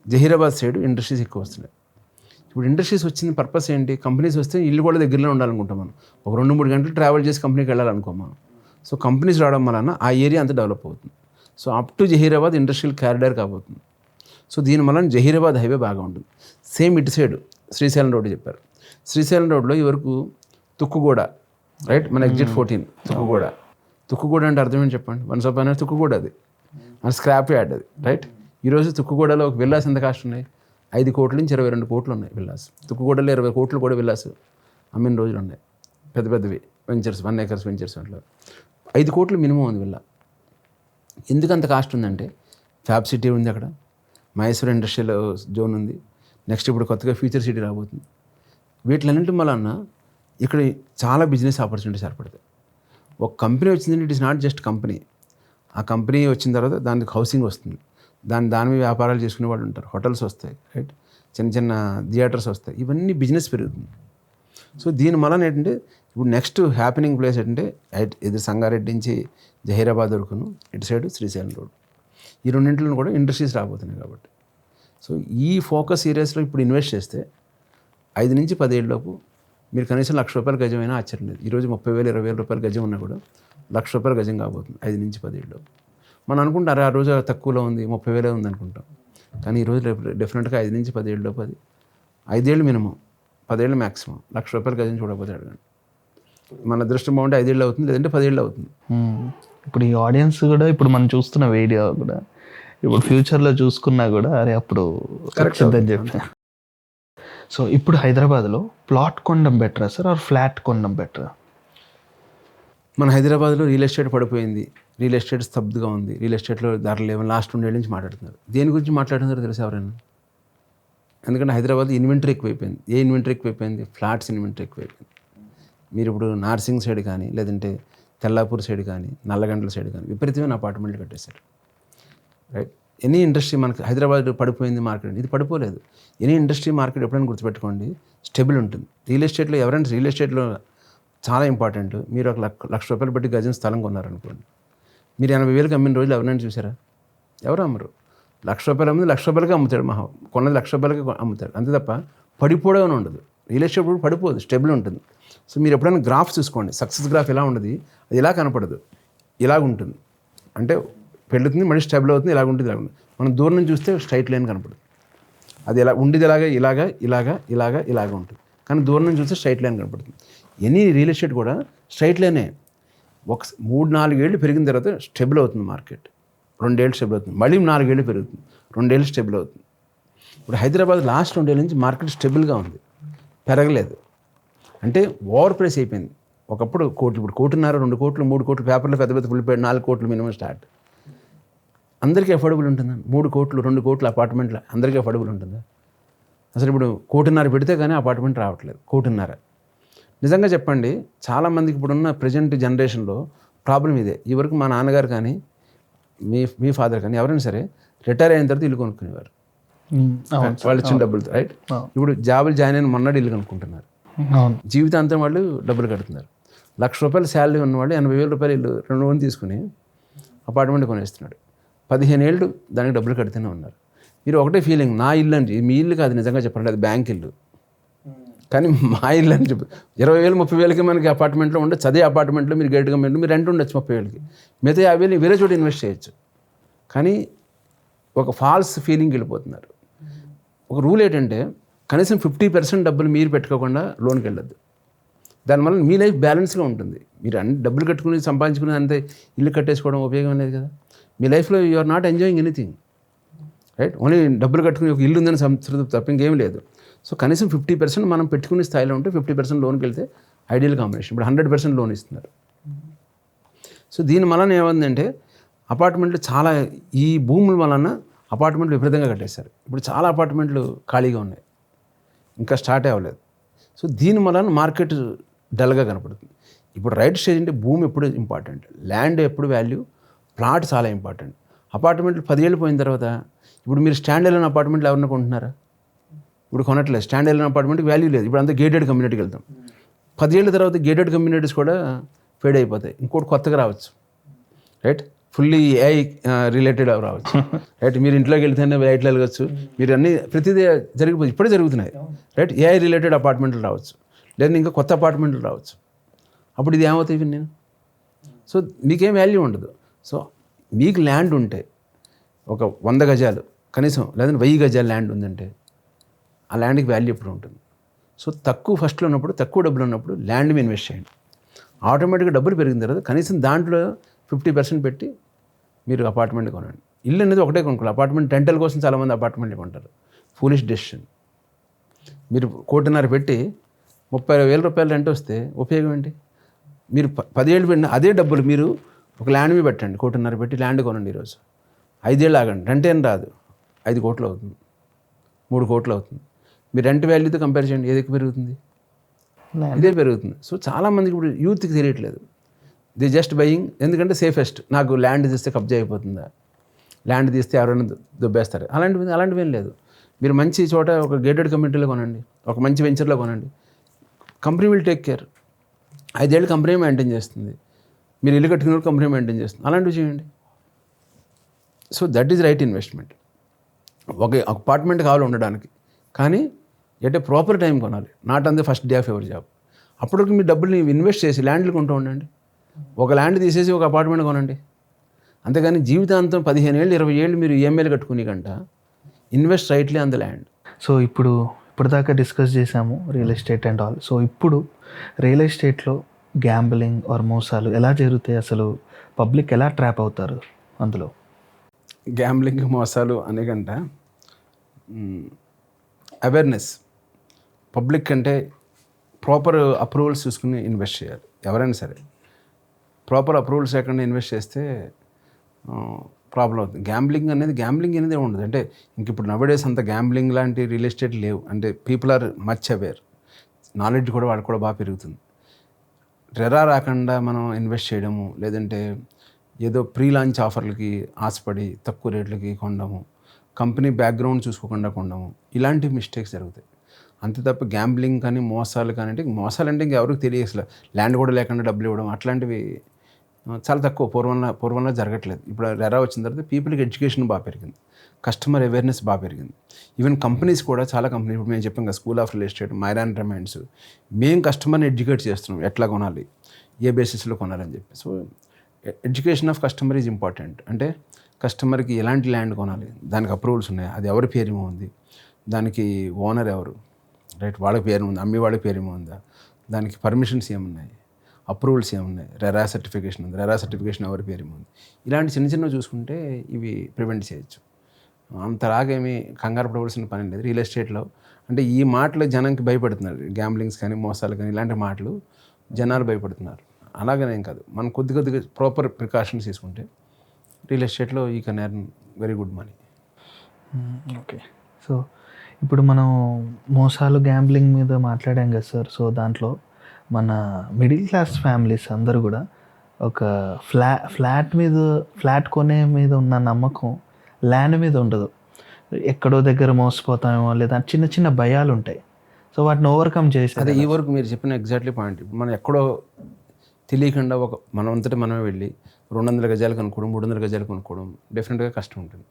జహీరాబాద్ సైడ్ ఇండస్ట్రీస్ ఎక్కువ వస్తున్నాయి. ఇప్పుడు ఇండస్ట్రీస్ వచ్చిన పర్పస్ ఏంటి? కంపెనీస్ వస్తే ఇల్లు కూడా దగ్గరలో ఉండాలనుకుంటాం మనం. ఒక 2-3 గంటలు ట్రావెల్ చేసి కంపెనీకి వెళ్ళాలనుకో మనం. సో కంపెనీస్ రావడం వలన ఆ ఏరియా అంతా డెవలప్ అవుతుంది. So up to Zaheerabad industrial corridor కాబోతుంది. సో దీని వలన జహీరాబాద్ హైవే బాగా ఉంటుంది. సేమ్ ఇటు సైడ్ శ్రీశైలం రోడ్డు చెప్పారు. శ్రీశైలం రోడ్లో ఈ వరకు తుక్కుగూడ, రైట్, మన ఎగ్జిట్ 14 తుక్కుగూడ అంటే అర్థం ఏంటి చెప్పండి? వన్స్ అప్ అనేది తుక్కుగూడ, అది మన స్క్రాప్ యార్డ్ అది, రైట్. ఈరోజు తుక్కుగూడలో ఒక విల్లాస్ ఎంత కాస్ట్ ఉన్నాయి? 5 కోట్ల నుంచి 22 కోట్లు ఉన్నాయి విల్లాస్. తుక్కుగూడలో 20 కోట్లు కూడా విల్లాస్ అమ్మిన రోజులు ఉన్నాయి. పెద్ద పెద్దవి వెంచర్స్, 1 acres వెంచర్స్ అట్లా 5 కోట్లు మినిమం ఉంది విల్లా. ఎందుకు అంత కాస్ట్ ఉందంటే ఫ్యాబ్ సిటీ ఉంది అక్కడ, మైసూర్ ఇండస్ట్రియల్ జోన్ ఉంది, నెక్స్ట్ ఇప్పుడు కొత్తగా ఫ్యూచర్ సిటీ రాబోతుంది. వీటిలన్నింటి వలన ఇక్కడ చాలా బిజినెస్ ఆపర్చునిటీస్ ఏర్పడతాయి. ఒక కంపెనీ వచ్చిందంటే it is not just company. ఆ కంపెనీ వచ్చిన తర్వాత దానికి హౌసింగ్ వస్తుంది, దాని మీద వ్యాపారాలు చేసుకునే వాళ్ళు ఉంటారు, హోటల్స్ వస్తాయి, రైట్, చిన్న చిన్న థియేటర్స్ వస్తాయి, ఇవన్నీ బిజినెస్ పెరుగుతుంది. సో దీని వలన ఏంటంటే ఇప్పుడు నెక్స్ట్ హ్యాపెనింగ్ ప్లేస్ ఏంటంటే ఎదురు సంగారెడ్డి నుంచి జహీరాబాద్ వరకును, ఇటు సైడ్ శ్రీశైలం రోడ్, ఈ రెండింటిలో కూడా ఇండస్ట్రీస్ రాబోతున్నాయి కాబట్టి. సో ఈ ఫోకస్ ఏరియాస్లో ఇప్పుడు ఇన్వెస్ట్ చేస్తే 5 నుంచి 10 ఏళ్ళలోపు మీరు కనీసం ₹1,00,000 గజం అయినా ఆశ్చర్యం లేదు. ఈరోజు 30,000, 20,000 రూపాయల గజం ఉన్నా కూడా ₹1,00,000 గజం కాబోతుంది 5 నుంచి 10 ఏళ్ళలోపు. మనం అనుకుంటారు ఆ రోజు తక్కువలో ఉంది, 30,000 ఉంది అనుకుంటాం. కానీ ఈరోజు డెఫినెట్గా 5 నుంచి 10 ఏళ్ళలోపు అది 5 ఏళ్ళు మినిమం 10 ఏళ్ళు మ్యాక్సిమం. ₹1,00,000 గజం చూడకపోతే అడగండి. మన అదృష్టం బాగుంటే 5 ఏళ్ళు అవుతుంది, లేదంటే 10 ఏళ్ళు అవుతుంది. ఇప్పుడు ఈ ఆడియన్స్ కూడా ఇప్పుడు మనం చూస్తున్న వీడియో కూడా ఇప్పుడు ఫ్యూచర్లో చూసుకున్నా కూడా అరే అప్పుడు Correct అని చెప్పి. సో ఇప్పుడు హైదరాబాద్లో ప్లాట్ కొనడం బెటరా సార్ ఆర్ ఫ్లాట్ కొనడం బెటరా? మన హైదరాబాద్లో రియల్ ఎస్టేట్ పడిపోయింది, రియల్ ఎస్టేట్ స్తబ్దుగా ఉంది, రియల్ ఎస్టేట్లో ధరలు లేవు, లాస్ట్ 2 ఏళ్ళ నుంచి మాట్లాడుతున్నారు. దేని గురించి మాట్లాడుతున్నారో తెలుసా ఎవరైనా? ఎందుకంటే హైదరాబాద్ ఇన్వెంటరీ ఎక్కువైపోయింది. ఏ ఇన్వెంటరీ ఎక్కువైపోయింది? ఫ్లాట్స్ ఇన్వెంటరీ ఎక్కువైపోయింది. మీరు ఇప్పుడు నార్సింగ్ సైడ్ కానీ, లేదంటే తెల్లాపూర్ సైడ్ కానీ, నల్లగండ్ల సైడ్ కానీ విపరీతమైన అపార్ట్మెంట్లు కట్టేశారు. రైట్. ఎనీ ఇండస్ట్రీ మనకి హైదరాబాద్ పడిపోయింది మార్కెట్, ఇది పడిపోలేదు. ఎనీ ఇండస్ట్రీ మార్కెట్ ఎప్పుడైనా గుర్తుపెట్టుకోండి, స్టేబుల్ ఉంటుంది. రియల్ ఎస్టేట్లో ఎవరైనా రియల్ ఎస్టేట్లో చాలా ఇంపార్టెంట్. మీరు ఒక ₹1,00,000 పెట్టి గజం స్థలం కొన్నారనుకోండి, మీరు 80,000కి అమ్మిన రోజులు ఎవరైనా చూసారా? ఎవరు అమ్మరు. ₹1,00,000 అమ్మింది ₹1,00,000కి అమ్ముతాడు, మహా కొన్నది ₹1,00,000కి అమ్ముతాడు, అంతే తప్ప పడిపోవడం అని ఉండదు. రియల్ ఎస్టేట్ కూడా పడిపోదు, స్టేబుల్ ఉంటుంది. సో మీరు ఎప్పుడైనా గ్రాఫ్ చూసుకోండి, సక్సెస్ గ్రాఫ్ ఎలా ఉండదు, అది ఇలా కనపడదు, ఇలాగ ఉంటుంది. అంటే పెరుగుతుంది, మళ్ళీ స్టేబుల్ అవుతుంది, ఇలాగ ఉంటుంది, ఇలాగ ఉంటుంది. మనం దూరం నుంచి చూస్తే స్ట్రైట్ లైన్ కనపడుతుంది. అది ఎలా ఉండేది, ఇలాగా ఉంటుంది. కానీ దూరం నుంచి చూస్తే స్ట్రైట్ లైన్ కనపడుతుంది. ఎనీ రియల్ ఎస్టేట్ కూడా స్ట్రైట్ లైనే. 3-4 ఏళ్ళు పెరిగిన తర్వాత స్టేబుల్ అవుతుంది మార్కెట్. 2 ఏళ్ళు స్టేబుల్ అవుతుంది, మళ్ళీ 4 ఏళ్ళు పెరుగుతుంది, 2 ఏళ్ళు స్టేబుల్ అవుతుంది. ఇప్పుడు హైదరాబాద్ లాస్ట్ 2 ఏళ్ళ నుంచి మార్కెట్ స్టేబుల్గా ఉంది, పెరగలేదు. అంటే ఓవర్ ప్రైస్ అయిపోయింది. ఒకప్పుడు కోట్లు, ఇప్పుడు 1.5 2 కోట్లు 3 కోట్లు పేపర్లో పెద్ద పెద్ద ఫుల్లిపోయాడు, 4 కోట్లు మినిమం స్టార్ట్. అందరికీ అఫోర్డబుల్ ఉంటుందా? 3 కోట్లు 2 కోట్లు అపార్ట్మెంట్లు అందరికీ అఫోర్డబుల్ ఉంటుందా? అసలు ఇప్పుడు 1.5 పెడితే కానీ అపార్ట్మెంట్ రావట్లేదు. 1.5 నిజంగా చెప్పండి, చాలామందికి ఇప్పుడున్న ప్రజెంట్ జనరేషన్లో ప్రాబ్లం ఇదే. ఈ వరకు మా నాన్నగారు కానీ మీ ఫాదర్ కానీ ఎవరైనా సరే రిటైర్ అయిన తర్వాత ఇల్లు కొనుక్కునేవారు, వాళ్ళు ఇచ్చిన డబ్బులతో. రైట్. ఇప్పుడు జాబులు జాయిన్ అయిన మొన్నటి ఇల్లు కొనుక్కుంటున్నారు, జీవితాంతం వాళ్ళు డబ్బులు కడుతున్నారు. ₹1,00,000 శాలరీ ఉన్నవాళ్ళు ₹80,000 ఇల్లు 2 రోజులు తీసుకుని అపార్ట్మెంట్ కొనేస్తున్నాడు. 15 ఏళ్ళు దానికి డబ్బులు కడుతూనే ఉన్నారు. మీరు ఒకటే ఫీలింగ్, నా ఇల్లు అంటే మీ ఇల్లు కాదు, నిజంగా చెప్పండి అది బ్యాంక్ ఇల్లు, కానీ మా ఇల్లు అని చెప్పి 20,000 30,000కి మనకి అపార్ట్మెంట్లో ఉండొచ్చు. అదే అపార్ట్మెంట్లో మీరు గేట్ కమ్యూనిటీ మీరు రెంట్ ఉండొచ్చు 30,000కి, మిగతా 50,000 వేరే చోట ఇన్వెస్ట్ చేయొచ్చు. కానీ ఒక ఫాల్స్ ఫీలింగ్ వెళ్ళిపోతున్నారు. ఒక రూల్ ఏంటంటే కనీసం 50% డబ్బులు మీరు పెట్టుకోకుండా లోన్కి వెళ్ళొద్దు. దానివల్ల మీ లైఫ్ బ్యాలెన్స్గా ఉంటుంది. మీరు అన్ని డబ్బులు కట్టుకుని సంపాదించుకుని అంతే ఇల్లు కట్టేసుకోవడం ఉపయోగం లేదు కదా. మీ లైఫ్లో you are not enjoying anything, right. Only డబ్బులు కట్టుకుని ఒక ఇల్లు ఉందని సంతృప్తి తప్ప ఇంకేం లేదు. సో కనీసం 50% మనం పెట్టుకునే స్థాయిలో ఉంటే 50% లోన్కి వెళ్తే ఐడియల్ కాంబినేషన్. ఇప్పుడు 100% లోన్ ఇస్తున్నారు. సో దీని వలన ఏమైందంటే అపార్ట్మెంట్లు చాలా, ఈ భూముల వలన అపార్ట్మెంట్లు విపరీతంగా కట్టేశారు. ఇప్పుడు చాలా అపార్ట్మెంట్లు ఖాళీగా ఉన్నాయి, ఇంకా స్టార్ట్ అవ్వలేదు. సో దీని వలన మార్కెట్ డల్గా కనపడుతుంది. ఇప్పుడు రైట్ స్టేజ్ అంటే భూమి ఎప్పుడు ఇంపార్టెంట్, ల్యాండ్ ఎప్పుడు వాల్యూ, ప్లాట్ చాలా ఇంపార్టెంట్. అపార్ట్మెంట్లు 10 ఏళ్ళు పోయిన తర్వాత ఇప్పుడు మీరు స్టాండ్ ఎలోన్ అపార్ట్మెంట్లు ఎవరైనా కొంటున్నారా? ఇప్పుడు కొనట్లేదు. స్టాండ్ ఎలోన్ అపార్ట్మెంట్కి వాల్యూ లేదు. ఇప్పుడు అంతా గేటెడ్ కమ్యూనిటీకి వెళ్తాం. 10 ఏళ్ళ తర్వాత గేటెడ్ కమ్యూనిటీస్ కూడా ఫేడ్ అయిపోతాయి, ఇంకోటి కొత్తగా రావచ్చు, రైట్. ఫుల్లీ ఏఐ రిలేటెడ్ రావచ్చు, రైట్. మీరు ఇంట్లోకి వెళ్తేనే లైట్లు వెలగచ్చు, మీరు అన్నీ ప్రతిదీ జరిగిపోతుంది, ఇప్పుడే జరుగుతున్నాయి, రైట్. ఏఐ రిలేటెడ్ అపార్ట్మెంట్లు రావచ్చు, లేదా ఇంకా కొత్త అపార్ట్మెంట్లు రావచ్చు. అప్పుడు ఇది ఏమవుతాయి నేను? సో మీకేం వాల్యూ ఉండదు. సో మీకు ల్యాండ్ ఉంటే ఒక 100 గజాలు కనీసం, లేదంటే 1000 గజాలు ల్యాండ్ ఉందంటే ఆ ల్యాండ్కి వాల్యూ ఎప్పుడు ఉంటుంది. సో తక్కువ ఫస్ట్లో ఉన్నప్పుడు, తక్కువ డబ్బులు ఉన్నప్పుడు ల్యాండ్ మీద ఇన్వెస్ట్ చేయండి. ఆటోమేటిక్గా డబ్బులు పెరిగిన తర్వాత కనీసం దాంట్లో 50% పెట్టి మీరు అపార్ట్మెంట్ కొనండి. ఇల్లు అనేది ఒకటే కొనుక్కోవాలి. అపార్ట్మెంట్ రెంటల్ కోసం చాలామంది అపార్ట్మెంట్లు కొంటారు, ఫూలిష్ డెసిషన్. మీరు 1,50,000 పెట్టి ₹30,000 రెంట్ వస్తే ఉపయోగం ఏంటి? మీరు 10 ఏళ్ళు పెట్టిన అదే డబ్బులు మీరు ఒక ల్యాండ్ మీద పెట్టండి, 1,50,000 పెట్టి ల్యాండ్ కొనండి ఈరోజు. 5 ఏళ్ళు ఆగండి, రెంట్ ఏం రాదు, 5 కోట్లు అవుతుంది, 3 కోట్లు అవుతుంది. మీరు రెంట్ వాల్యూతో కంపేర్ చేయండి, ఏది పెరుగుతుంది? ఇదే పెరుగుతుంది. సో చాలామందికి ఇప్పుడు యూత్కి తెలియట్లేదు, ది జస్ట్ బయింగ్. ఎందుకంటే సేఫెస్ట్, నాకు ల్యాండ్ తీస్తే కబ్జా అయిపోతుందా, ల్యాండ్ తీస్తే ఎవరైనా దుబ్బేస్తారు, అలాంటివి ఏం లేదు. మీరు మంచి చోట ఒక గేటెడ్ కమ్యూనిటీలో కొనండి, ఒక మంచి వెంచర్లో కొనండి. Company will take care. 5 ఏళ్ళు కంపెనీ మెయింటైన్ చేస్తుంది, మీరు ఇల్లు కట్టుకున్న కంపెనీ మెయింటైన్ చేస్తుంది, అలాంటివి చేయండి. So that is right investment. ఒక అపార్ట్మెంట్ కావాలి ఉండడానికి, కానీ అంటే ప్రాపర్ టైం కొనాలి, not on the first day of ever job. అప్పటికి మీ డబ్బుల్ని ఇన్వెస్ట్ చేసి ల్యాండ్లు కొంటూ ఉండండి. ఒక ల్యాండ్ తీసేసి ఒక అపార్ట్మెంట్ కొనండి. అంతేగాని జీవితాంతం 15 ఏళ్ళు 20 ఏళ్ళు మీరు ఈఎంఐలు కట్టుకునే కంట invest rightly on the land. So ఇప్పుడు ఇప్పటిదాకా డిస్కస్ చేసాము real estate and all. So ఇప్పుడు రియల్ ఎస్టేట్లో గ్యాంబ్లింగ్ ఆర్ మోసాలు ఎలా జరుగుతాయి, అసలు పబ్లిక్ ఎలా ట్రాప్ అవుతారు అందులో? గ్యాంబ్లింగ్ మోసాలు అనేకంట అవేర్నెస్ పబ్లిక్ అంటే ప్రాపర్ అప్రూవల్స్ చూసుకుని ఇన్వెస్ట్ చేయాలి. ఎవరైనా సరే ప్రాపర్ అప్రూవల్స్ లేకుండా ఇన్వెస్ట్ చేస్తే ప్రాబ్లం అవుతుంది. గ్యాంబ్లింగ్ అనేది ఉండదు. అంటే ఇంక ఇప్పుడు నవడేస్ అంత గ్యాంబ్లింగ్ లాంటి రియల్ ఎస్టేట్ లేవు. అంటే people are much aware, knowledge కూడా వాళ్ళకి కూడా బాగా పెరుగుతుంది. రెరా రాకుండా మనం ఇన్వెస్ట్ చేయడము, లేదంటే ఏదో ప్రీ లాంచ్ ఆఫర్లకి ఆశపడి తక్కువ రేట్లకి కొనడము, కంపెనీ బ్యాక్గ్రౌండ్ చూసుకోకుండా కొనడము, ఇలాంటి మిస్టేక్స్ జరుగుతాయి. అంతే తప్ప గ్యాంబ్లింగ్ కానీ మోసాలు కానీ అంటే మోసాలు అంటే ఇంకెవరికి తెలియదు. అసలు ల్యాండ్ కూడా లేకుండా డబ్బులు ఇవ్వడం అట్లాంటివి చాలా తక్కువ, పూర్వంలో జరగట్లేదు. ఇప్పుడు రెరా వచ్చిన తర్వాత పీపుల్కి ఎడ్యుకేషన్ బాగా పెరిగింది, కస్టమర్ అవేర్నెస్ బాగా పెరిగింది. ఈవెన్ కంపెనీస్ కూడా చాలా కంపెనీస్, ఇప్పుడు మేము చెప్పాం కదా school of real estate, మైరాన్ reminds, మేము కస్టమర్ని ఎడ్యుకేట్ చేస్తున్నాం ఎట్లా కొనాలి, ఏ బేసిస్లో కొనాలని చెప్పి. So education of customer is important. అంటే కస్టమర్కి ఎలాంటి ల్యాండ్ కొనాలి, దానికి అప్రూవల్స్ ఉన్నాయి, అది ఎవరి పేరు ఉంది, దానికి ఓనర్ ఎవరు, రైట్, వాళ్ళ పేరు ఉంది, అమ్మి వాళ్ళ పేరు ఉందా, దానికి పర్మిషన్స్ ఏమున్నాయి, అప్రూవల్స్ ఏమున్నాయి, రెరా సర్టిఫికేషన్ ఉంది, రెరా సర్టిఫికేషన్ ఎవరి పేరు ఉంది, ఇలాంటి చిన్న చూసుకుంటే ఇవి ప్రివెంట్ చేయొచ్చు. అంతలాగేమీ కంగారు పడవలసిన పని లేదు రియల్ ఎస్టేట్లో. అంటే ఈ మాటలు జనానికి భయపడుతున్నారు, గ్యాంబ్లింగ్స్ కానీ మోసాలు కానీ ఇలాంటి మాటలు జనాలు భయపడుతున్నారు. అలాగనేం కాదు, మనం కొద్దిగా ప్రాపర్ ప్రికాషన్స్ తీసుకుంటే రియల్ ఎస్టేట్లో you can earn very good money. Okay, so ఇప్పుడు మనం మోసాలు గ్యాంబ్లింగ్ మీద మాట్లాడాం కదా సార్. సో దాంట్లో మన మిడిల్ క్లాస్ ఫ్యామిలీస్ అందరూ కూడా ఒక ఫ్లాట్ కొనే మీద ఉన్న నమ్మకం ల్యాండ్ మీద ఉండదు. ఎక్కడో దగ్గర మోసపోతామేమో, లేదా చిన్న భయాలు ఉంటాయి. సో వాటిని ఓవర్కమ్ చేసి, అదే ఈ వరకు మీరు చెప్పిన ఎగ్జాక్ట్లీ పాయింట్. మనం ఎక్కడో తెలియకుండా మనం అంతటా మనమే వెళ్ళి 200 గజాలు కొనుక్కోవడం, 300 గజాలు కొనుక్కోవడం డెఫినెట్గా కష్టం ఉంటుంది.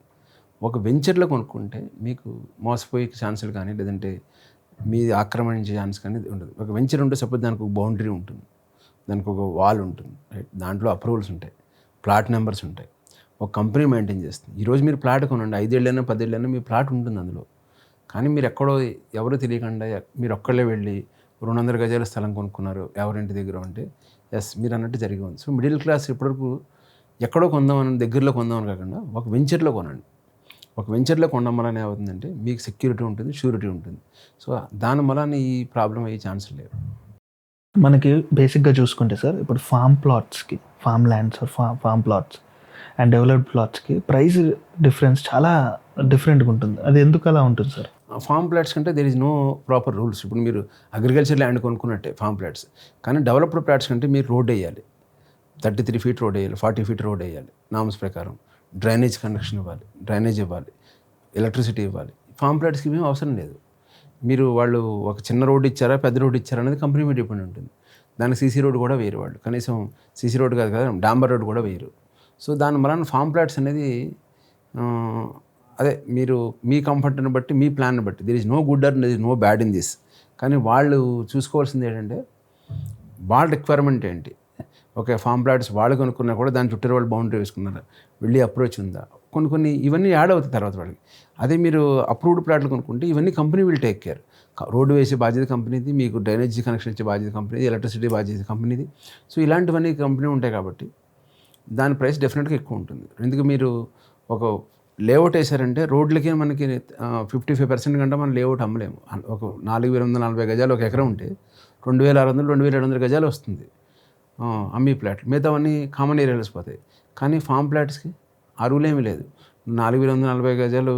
ఒక వెంచర్లో కొనుక్కుంటే మీకు మోసపోయే ఛాన్సులు కానీ, లేదంటే మీ ఆక్రమించే ఛాన్స్ కానీ ఉండదు. ఒక వెంచర్ ఉంటే సపోజ్ దానికి ఒక బౌండరీ ఉంటుంది, దానికి ఒక వాల్ ఉంటుంది, రైట్, దాంట్లో అప్రూవల్స్ ఉంటాయి, ప్లాట్ నెంబర్స్ ఉంటాయి, ఒక కంపెనీ మెయింటైన్ చేస్తుంది. ఈరోజు మీరు ప్లాట్ కొనండి, 5 ఏళ్ళైనా 10 ఏళ్ళైనా మీ ప్లాట్ ఉంటుంది అందులో. కానీ మీరు ఎక్కడో ఎవరో తెలియకుండా మీరు ఒక్కళ్ళే వెళ్ళి 200 గజాల స్థలం కొనుక్కున్నారు ఎవరింటి దగ్గర అంటే ఎస్ మీరు అన్నట్టు జరిగి ఉంది. సో మిడిల్ క్లాస్ ఇప్పటివరకు ఎక్కడో కొందామని, దగ్గరలో కొందామని కాకుండా ఒక వెంచర్లో కొనండి. ఒక వెంచర్లో కొనడం వలన ఏమవుతుందంటే మీకు సెక్యూరిటీ ఉంటుంది, షూరిటీ ఉంటుంది. సో దాని వలన ఈ ప్రాబ్లం అయ్యే ఛాన్స్ లేవు. మనకి బేసిక్గా చూసుకుంటే సార్, ఇప్పుడు farm lands farm plots and developed ప్లాట్స్కి ప్రైస్ డిఫరెన్స్ చాలా డిఫరెంట్గా ఉంటుంది. అది ఎందుకు అలా ఉంటుంది సార్? ఫామ్ ప్లాట్స్ కంటే there is no proper rules. ఇప్పుడు మీరు అగ్రికల్చర్ ల్యాండ్ కొనుక్కున్నట్టే ఫామ్ ప్లాట్స్. కానీ డెవలప్డ్ ప్లాట్స్ కంటే మీరు రోడ్ వేయాలి, 33 ఫీట్ రోడ్ వేయాలి, 40 ఫీట్ రోడ్ వేయాలి నామ్స్ ప్రకారం. డ్రైనేజ్ కనెక్షన్ ఇవ్వాలి, డ్రైనేజ్ ఇవ్వాలి, ఎలక్ట్రిసిటీ ఇవ్వాలి. ఫామ్ ప్లాట్స్కి ఏమీ అవసరం లేదు. మీరు వాళ్ళు ఒక చిన్న రోడ్డు ఇచ్చారా, పెద్ద రోడ్డు ఇచ్చారా అనేది కంపెనీ మీద డిపెండ్ ఉంటుంది. దానికి సీసీ రోడ్ కూడా వేయరు వాళ్ళు, కనీసం సీసీ రోడ్ కాదు కదా, డాంబర్ రోడ్ కూడా వేయరు. సో దాని వలన ఫామ్ ప్లాట్స్ అనేది అదే మీరు మీ కంఫర్ట్ని బట్టి, మీ ప్లాన్ని బట్టి, there is no good or there is no bad in this. కానీ వాళ్ళు చూసుకోవాల్సింది ఏంటంటే వాళ్ళ రిక్వైర్మెంట్ ఏంటి. ఓకే, ఫామ్ ప్లాట్స్ వాళ్ళు కొనుక్కున్నా కూడా దాని చుట్టూ వాళ్ళు బౌండరీ వేసుకున్నారు, వెళ్ళి అప్రోచ్ ఉందా, కొన్ని ఇవన్నీ యాడ్ అవుతాయి తర్వాత వాళ్ళకి. అదే మీరు అప్రూవ్డ్ ప్లాట్లు కొనుక్కుంటే ఇవన్నీ company will take care. Road వేసే బాధ్యత కంపెనీది, మీకు డ్రైనేజ్ కనెక్షన్ ఇచ్చే బాధ్యత కంపెనీది, ఎలక్ట్రిసిటీ బాధ్యత కంపెనీది. సో ఇలాంటివన్నీ కంపెనీ ఉంటాయి కాబట్టి దాని ప్రైస్ డెఫినెట్గా ఎక్కువ ఉంటుంది. ఎందుకు మీరు ఒక లేఅవుట్ వేసారంటే రోడ్లకి మనకి 55% కంటే మనం లేఅవుట్ అమ్మలేము. ఒక 4,240 గజాలు ఒక ఎకరం ఉంటే 2,600 2,700 గజాలు వస్తుంది అమ్మీ ప్లాట్. మిగతావన్నీ కామన్ ఏరియాస్ పోతాయి. కానీ ఫామ్ ప్లాట్స్కి ఆ రూల్ ఏమీ లేదు. 4,240 గజాలు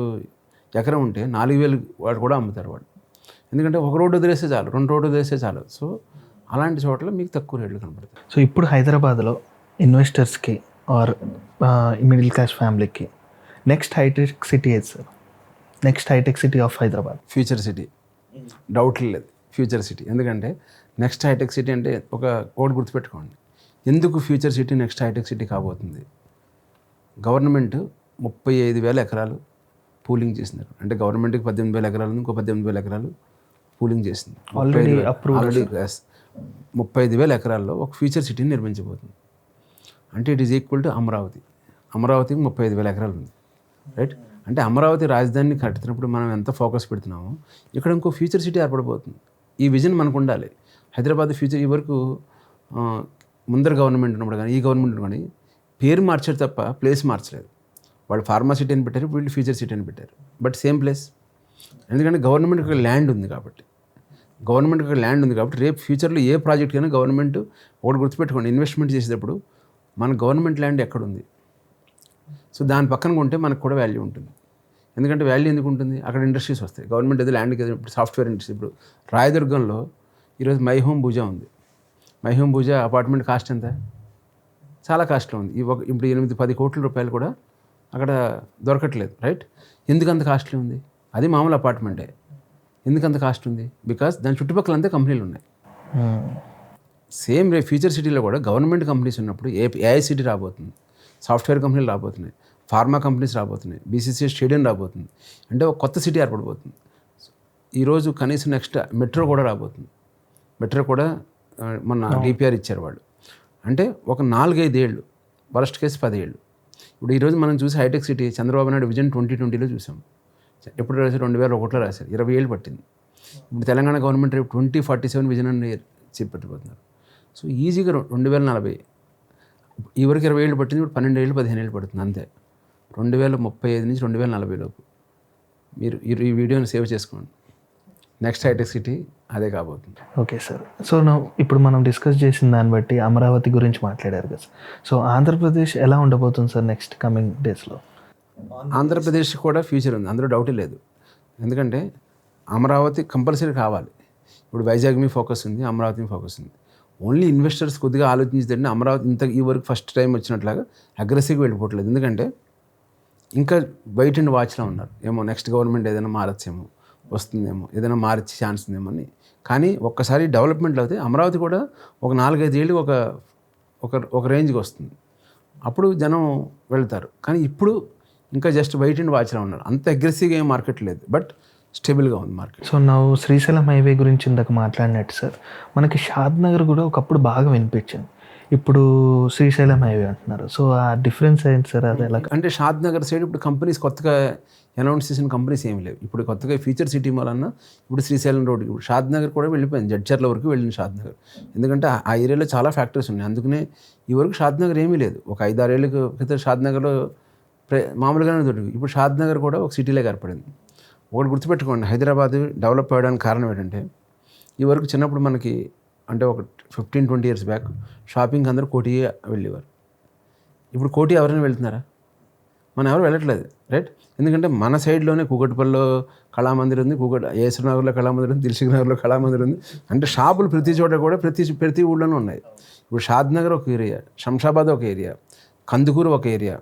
ఎకరం ఉంటే 4,000 వాడు కూడా అమ్ముతారు వాడు. ఎందుకంటే ఒక రోడ్డు వదిలేస్తే చాలు, 2 రోడ్డు వదిలేస్తే చాలు. సో అలాంటి చోట్ల మీకు తక్కువ రేట్లు కనపడతాయి. సో ఇప్పుడు హైదరాబాద్లో ఇన్వెస్టర్స్కి ఆర్ మిడిల్ క్లాస్ ఫ్యామిలీకి నెక్స్ట్ హైటెక్ సిటీ ఏది సార్? నెక్స్ట్ హైటెక్ సిటీ ఆఫ్ హైదరాబాద్? ఫ్యూచర్ సిటీ, డౌట్ లేదు, ఫ్యూచర్ సిటీ. ఎందుకంటే నెక్స్ట్ హైటెక్ సిటీ అంటే ఒకటి గుర్తుపెట్టుకోండి, ఎందుకు ఫ్యూచర్ సిటీ నెక్స్ట్ హైటెక్ సిటీ కాబోతుంది. గవర్నమెంట్ 35,000 ఎకరాలు పూలింగ్ చేసింది. అంటే గవర్నమెంట్కి 18,000 ఎకరాలు, ఇంకో 18,000 ఎకరాలు పూలింగ్ చేసింది. ఆల్రెడీ 35,000 ఎకరాల్లో ఒక ఫ్యూచర్ సిటీని నిర్మించబోతుంది. అంటే it is equal to Amaravati. అమరావతికి 35,000 ఎకరాలు ఉంది, రైట్. అంటే అమరావతి రాజధానిని కట్టుతున్నప్పుడు మనం ఎంత ఫోకస్ పెడుతున్నామో ఇక్కడ ఇంకో ఫ్యూచర్ సిటీ ఏర్పడిపోతుంది. ఈ విజన్ మనకు ఉండాలి. హైదరాబాద్ ఫ్యూచర్ ఈ వరకు ముందర గవర్నమెంట్ ఉన్నప్పుడు కానీ ఈ గవర్నమెంట్ కానీ పేరు మార్చారు తప్ప ప్లేస్ మార్చలేదు. వాళ్ళు ఫార్మా సిటీ అని పెట్టారు, వీళ్ళు ఫ్యూచర్ సిటీ అని పెట్టారు, బట్ సేమ్ ప్లేస్. ఎందుకంటే గవర్నమెంట్ ఒక ల్యాండ్ ఉంది కాబట్టి రేపు ఫ్యూచర్లో ఏ ప్రాజెక్ట్ అయినా గవర్నమెంట్ ఒకటి గుర్తుపెట్టుకోండి, ఇన్వెస్ట్మెంట్ చేసేటప్పుడు మన గవర్నమెంట్ ల్యాండ్ ఎక్కడుంది, సో దాని పక్కన ఉంటే మనకు కూడా వాల్యూ ఉంటుంది. ఎందుకంటే వాల్యూ ఎందుకు ఉంటుంది, అక్కడ ఇండస్ట్రీస్ వస్తాయి. గవర్నమెంట్ ఏదో ల్యాండ్కి ఇప్పుడు సాఫ్ట్వేర్ ఇండస్ట్రీ, ఇప్పుడు రాయదుర్గంలో ఈరోజు మై హోమ్ భుజా ఉంది. మై హోమ్ భుజా అపార్ట్మెంట్ కాస్ట్ ఎంత, చాలా కాస్ట్లో ఉంది. ఇప్పుడు 8-10 కోట్ల రూపాయలు కూడా అక్కడ దొరకట్లేదు, రైట్? ఎందుకంత కాస్ట్లీ ఉంది? అది మామూలు అపార్ట్మెంటే. ఎందుకంత కాస్ట్ ఉంది? బికాస్ దాని చుట్టుపక్కల అంతా కంపెనీలు ఉన్నాయి. సేమ్ రేపు ఫ్యూచర్ సిటీలో కూడా గవర్నమెంట్ కంపెనీస్ ఉన్నప్పుడు ఏఐ సిటీ రాబోతుంది, సాఫ్ట్వేర్ కంపెనీలు రాబోతున్నాయి, ఫార్మా కంపెనీస్ రాబోతున్నాయి, బీసీసీఐ స్టేడియం రాబోతుంది. అంటే ఒక కొత్త సిటీ ఏర్పడిపోతుంది. ఈరోజు కనీసం నెక్స్ట్ మెట్రో కూడా రాబోతుంది. మెట్రో కూడా మొన్న డిపిఆర్ ఇచ్చారు వాళ్ళు. అంటే ఒక 4-5 ఏళ్ళు, వరస్ట్ కేసు 10 ఏళ్ళు. ఇప్పుడు ఈరోజు మనం చూసి hi-tech city Chandrababu Naidu vision 2020లో చూసాం. ఎప్పుడు రాశారు? 2001లో రాశారు. 20 ఏళ్ళు పట్టింది. ఇప్పుడు తెలంగాణ గవర్నమెంట్ రేపు 2047 విజన్ అని చెప్పబోతున్నారు. సో ఈజీగా 2040, ఈ వరకు 20 ఏళ్ళు పట్టింది, ఇప్పుడు 12 ఏళ్ళు 15 ఏళ్ళు పడుతుంది అంతే. 2035 నుంచి 2040 లోపు మీరు ఈ వీడియోని సేవ్ చేసుకోండి. నెక్స్ట్ హైటెక్ సిటీ అదే కాబోతుంది. Okay sir. సో ఇప్పుడు మనం డిస్కస్ చేసిన దాన్ని బట్టి అమరావతి గురించి మాట్లాడారు కదా. సో ఆంధ్రప్రదేశ్ ఎలా ఉండబోతుంది సార్ నెక్స్ట్ కమింగ్ డేస్లో? ఆంధ్రప్రదేశ్ కూడా ఫ్యూచర్ ఉంది, అందులో డౌటే లేదు. ఎందుకంటే అమరావతి కంపల్సరీ కావాలి. ఇప్పుడు వైజాగ్ మీద ఫోకస్ ఉంది, అమరావతి మీద ఫోకస్ ఉంది. ఓన్లీ ఇన్వెస్టర్స్ కొద్దిగా ఆలోచించదండి. అమరావతి ఈ వరకు ఫస్ట్ టైం వచ్చినట్లాగా అగ్రెసివ్గా వెళ్ళిపోవట్లేదు. ఎందుకంటే ఇంకా వెయిట్ అండ్ వాచ్లో ఉన్నారు. ఏమో నెక్స్ట్ గవర్నమెంట్ ఏదైనా మారచ్చేమో, వస్తుందేమో, ఏదైనా మార్చే ఛాన్స్ ఉందేమో అని. కానీ ఒక్కసారి డెవలప్మెంట్లు అయితే అమరావతి కూడా ఒక 4-5 ఏళ్ళు ఒక రేంజ్కి వస్తుంది. అప్పుడు జనం వెళ్తారు. కానీ ఇప్పుడు ఇంకా జస్ట్ వెయిట్ అండ్ వాచ్లో ఉన్నారు. అంత అగ్రెసివ్గా ఏం మార్కెట్ లేదు, బట్ స్టేబుల్గా ఉంది మార్కెట్. సో నా శ్రీశైలం హైవే గురించి ఇందాక మాట్లాడినట్టు సార్, మనకి షాద్ నగర్ కూడా ఒకప్పుడు బాగా వినిపించింది, ఇప్పుడు శ్రీశైలం హైవే అంటున్నారు. సో ఆ డిఫరెన్స్ ఏంటి సార్? అది ఎలా? అంటే షాద్ నగర్ సైడ్ ఇప్పుడు కంపెనీస్ కొత్తగా అనౌన్స్ చేసిన కంపెనీస్ ఏమి లేవు. ఇప్పుడు కొత్తగా ఫ్యూచర్ సిటీ వలన ఇప్పుడు శ్రీశైలం రోడ్, ఇప్పుడు షాద్ నగర్ కూడా వెళ్ళిపోయింది, జడ్చర్ల వరకు వెళ్ళింది షాద్ నగర్. ఎందుకంటే ఆ ఏరియాలో చాలా ఫ్యాక్టరీస్ ఉన్నాయి. అందుకనే ఈ వరకు షాద్ నగర్ ఏమీ లేదు. ఒక 5-6 ఏళ్ళ క్రితం షాద్ నగర్లో మామూలుగానే దొరికింది. ఇప్పుడు షాద్ నగర్ కూడా ఒక సిటీలోకి ఏర్పడింది. ఒకటి గుర్తుపెట్టుకోండి, హైదరాబాద్ డెవలప్ అవ్వడానికి కారణం ఏంటంటే ఈ వరకు చిన్నప్పుడు మనకి అంటే ఒక 15-20 ఇయర్స్ బ్యాక్ షాపింగ్ అందరూ కోటి వెళ్ళేవారు. ఇప్పుడు కోటి ఎవరైనా వెళ్తున్నారా? మనం ఎవరు వెళ్ళట్లేదు, రైట్? ఎందుకంటే మన సైడ్లోనే కూకట్పల్లిలో కళామందిర్ ఉంది, ఏసనగర్లో కళామందిర్ ఉంది, దిల్సుఖ్ నగర్లో కళామందిర్ ఉంది. అంటే షాపులు ప్రతి చోట కూడా ప్రతి ఊళ్ళోనూ ఉన్నాయి. ఇప్పుడు షాద్ నగర్ ఒక ఏరియా, శంషాబాద్ ఒక ఏరియా, కందుకూరు ఒక ఏరియా,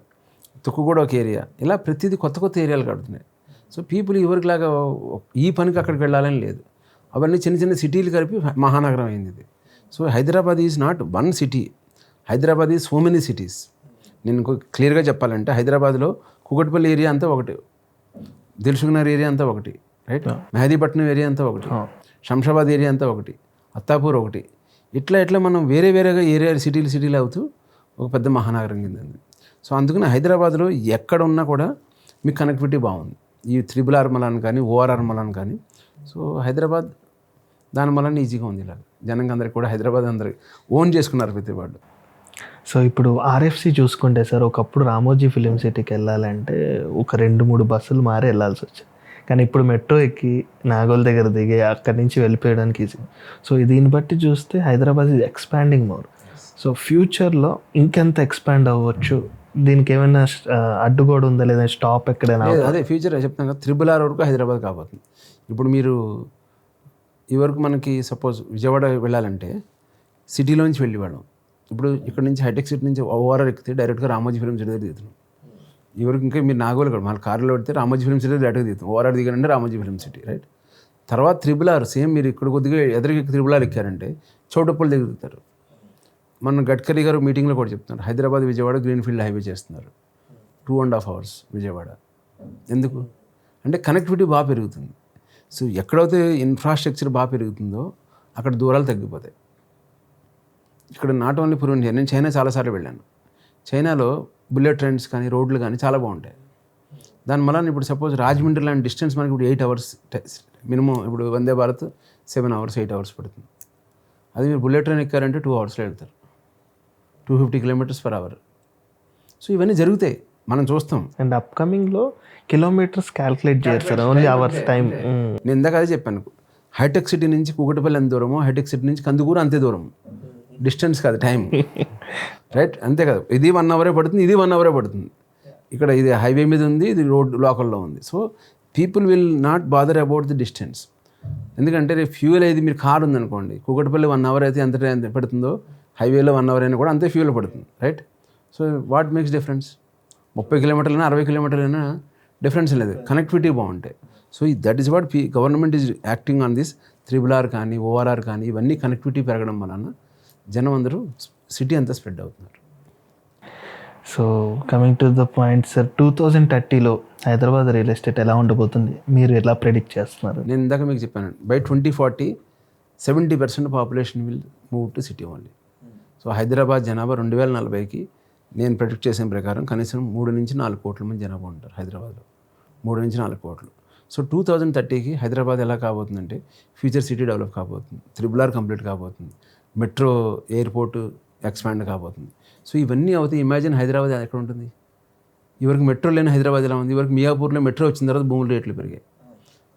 తుక్కుగూడ ఒక ఏరియా, ఇలా ప్రతిదీ కొత్త ఏరియాలు కడుతున్నాయి. సో పీపుల్ ఎవరికిలాగా ఈ పనికి అక్కడికి వెళ్ళాలని లేదు. అవన్నీ చిన్న సిటీలు కలిపి మహానగరం అయింది ఇది. So Hyderabad is not one city, Hyderabad is so many cities. నేను క్లియర్గా చెప్పాలంటే హైదరాబాద్లో కూకట్పల్లి ఏరియా అంతా ఒకటి, దిల్సుఖ్ నగర్ ఏరియా అంతా ఒకటి, రైట్? మెహదీపట్నం ఏరియా అంతా ఒకటి, శంషాబాద్ ఏరియా అంతా ఒకటి, అత్తాపూర్ ఒకటి, ఇట్లా మనం వేరేగా ఏరియా సిటీలు అవుతూ ఒక పెద్ద మహానగరం కింద. సో అందుకని హైదరాబాద్లో ఎక్కడ ఉన్నా కూడా మీకు కనెక్టివిటీ బాగుంది. ఈ త్రిబుల్ మలాన్ కానీ, ఓఆర్ఆర్ మలాన్ కానీ. సో హైదరాబాద్ దాని వలన ఈజీగా ఉంది. ఇలా జనంగా అందరికి కూడా హైదరాబాద్ అందరికి ఓన్ చేసుకున్నారు ప్రతి వాళ్ళు. సో ఇప్పుడు ఆర్ఎఫ్సి చూసుకుంటే సార్, ఒకప్పుడు రామోజీ ఫిలిం సిటీకి వెళ్ళాలంటే ఒక 2-3 బస్సులు మారి వెళ్ళాల్సి వచ్చింది. కానీ ఇప్పుడు మెట్రో ఎక్కి నాగోల్ దగ్గర దిగి అక్కడి నుంచి వెళ్ళిపోయడానికి ఈజీ. సో దీన్ని బట్టి చూస్తే Hyderabad is expanding more. So ఫ్యూచర్లో ఇంకెంత ఎక్స్పాండ్ అవ్వచ్చు? దీనికి ఏమైనా అడ్డుగోడ ఉందా, లేదా స్టాప్ ఎక్కడైనా? అదే ఫ్యూచర్ చెప్తాను కదా, RRR వరకు హైదరాబాద్ కాబోతుంది. ఇప్పుడు మీరు ఈ వరకు మనకి సపోజ్ విజయవాడ వెళ్ళాలంటే సిటీలోంచి వెళ్ళేవాళ్ళం. ఇప్పుడు ఇక్కడ నుంచి హైటెక్ సిటీ నుంచి ఓఆర్ఆర్ ఎక్కితే డైరెక్ట్గా రామోజీ ఫిలిం సిటీ దగ్గర దిగుతున్నాం. ఈ వరకు ఇంకా మీరు నాగోల్ కూడా మన కార్లో పెడితే రామోజీ ఫిలిం సిటీ డైరెక్ట్గా దిగుతాం. ఓఆర్ఆర్ దిగారంటే రామోజీ ఫిలిం సిటీ, రైట్? తర్వాత RRR సేమ్ మీరు ఇక్కడ కొద్దిగా ఎదురుగా RRR ఎక్కారంటే చౌటప్పల్ దిగుతారు. మన గడ్కరీ గారు మీటింగ్లో కూడా చెప్తున్నారు, హైదరాబాద్ విజయవాడ గ్రీన్ఫీల్డ్ హైవే చేస్తున్నారు, 2.5 hours విజయవాడ. ఎందుకు అంటే కనెక్టివిటీ బాగా పెరుగుతుంది. సో ఎక్కడైతే ఇన్ఫ్రాస్ట్రక్చర్ బాగా పెరుగుతుందో అక్కడ దూరాలు తగ్గిపోతాయి. ఇక్కడ నాట్ ఓన్లీ పూర్వం, నేను చైనా చాలాసార్లు వెళ్ళాను. చైనాలో బుల్లెట్ ట్రైన్స్ కానీ రోడ్లు కానీ చాలా బాగుంటాయి. దాని వల్ల ఇప్పుడు సపోజ్ రాజమండ్రి లాంటి డిస్టెన్స్ మనకి ఇప్పుడు 8 అవర్స్ మినిమం. ఇప్పుడు వందే భారత్ 7 అవర్స్ 8 అవర్స్ పడుతుంది. అది మీరు బుల్లెట్ ట్రైన్ ఎక్కారంటే 2 అవర్స్లో వెళ్తారు, 250 km/h. సో ఇవన్నీ జరుగుతాయి, మనం చూస్తాం. అండ్ అప్కమింగ్లో కిలోమీటర్స్ క్యాల్కులేట్ చేయరు సార్, ఓన్లీ అవర్స్ టైం. నేను ఇందాక అదే చెప్పాను, హైటెక్ సిటీ నుంచి కూకట్పల్లి ఎంత దూరమో హైటెక్ సిటీ నుంచి కందుకూరు అంతే దూరం. డిస్టెన్స్ కాదు, టైం. రైట్, అంతే కదా. ఇది 1 అవరే పడుతుంది, ఇది 1 అవరే పడుతుంది. ఇక్కడ ఇది హైవే మీద ఉంది, ఇది రోడ్ లోకల్లో ఉంది. So people will not bother about the distance. ఎందుకంటే రేపు ఫ్యూయల్ అయితే మీరు కార్ ఉందనుకోండి, కూకట్పల్లి 1 అవర్ అయితే ఎంత టైం పడుతుందో హైవేలో 1 అవర్ అయినా కూడా అంతే ఫ్యూయల్ పడుతుంది. Right. So what makes difference? 30 కిలోమీటర్లైనా 60 కిలోమీటర్లైనా డిఫరెన్స్ లేదు, కనెక్టివిటీ బాగుంటాయి. So that is what government is acting on this. 3R కానీ ORR కానీ ఇవన్నీ కనెక్టివిటీ పెరగడం వలన జనం అందరూ సిటీ అంతా స్ప్రెడ్ అవుతున్నారు. So coming to the point sir, 2030లో హైదరాబాద్ రియల్ ఎస్టేట్ ఎలా ఉండబోతుంది, మీరు ఎలా ప్రెడిక్ట్ చేస్తున్నారు? నేను ఇందాక మీకు చెప్పాను, by 2040 70% population will move to city only. So Hyderabad జనాభా 2040కి నేను ప్రెడిక్ట్ చేసిన ప్రకారం కనీసం 3 నుంచి 4 కోట్ల మంది జనాభా ఉంటారు హైదరాబాద్లో. 3 నుంచి 4 కోట్లు. సో 2030కి హైదరాబాద్ ఎలా కాబోతుందంటే ఫ్యూచర్ సిటీ డెవలప్ కాబోతుంది, 3R కంప్లీట్ కాబోతుంది, మెట్రో ఎయిర్పోర్ట్ ఎక్స్పాండ్ కాబోతుంది. సో ఇవన్నీ అవుతాయి. ఇమాజిన్ హైదరాబాద్ ఎక్కడ ఉంటుంది? ఇవరకు మెట్రో లేని హైదరాబాద్ ఎలా ఉంది? ఇవరకు మియాపూర్లో మెట్రో వచ్చిన తర్వాత భూముల రేట్లు పెరిగాయి,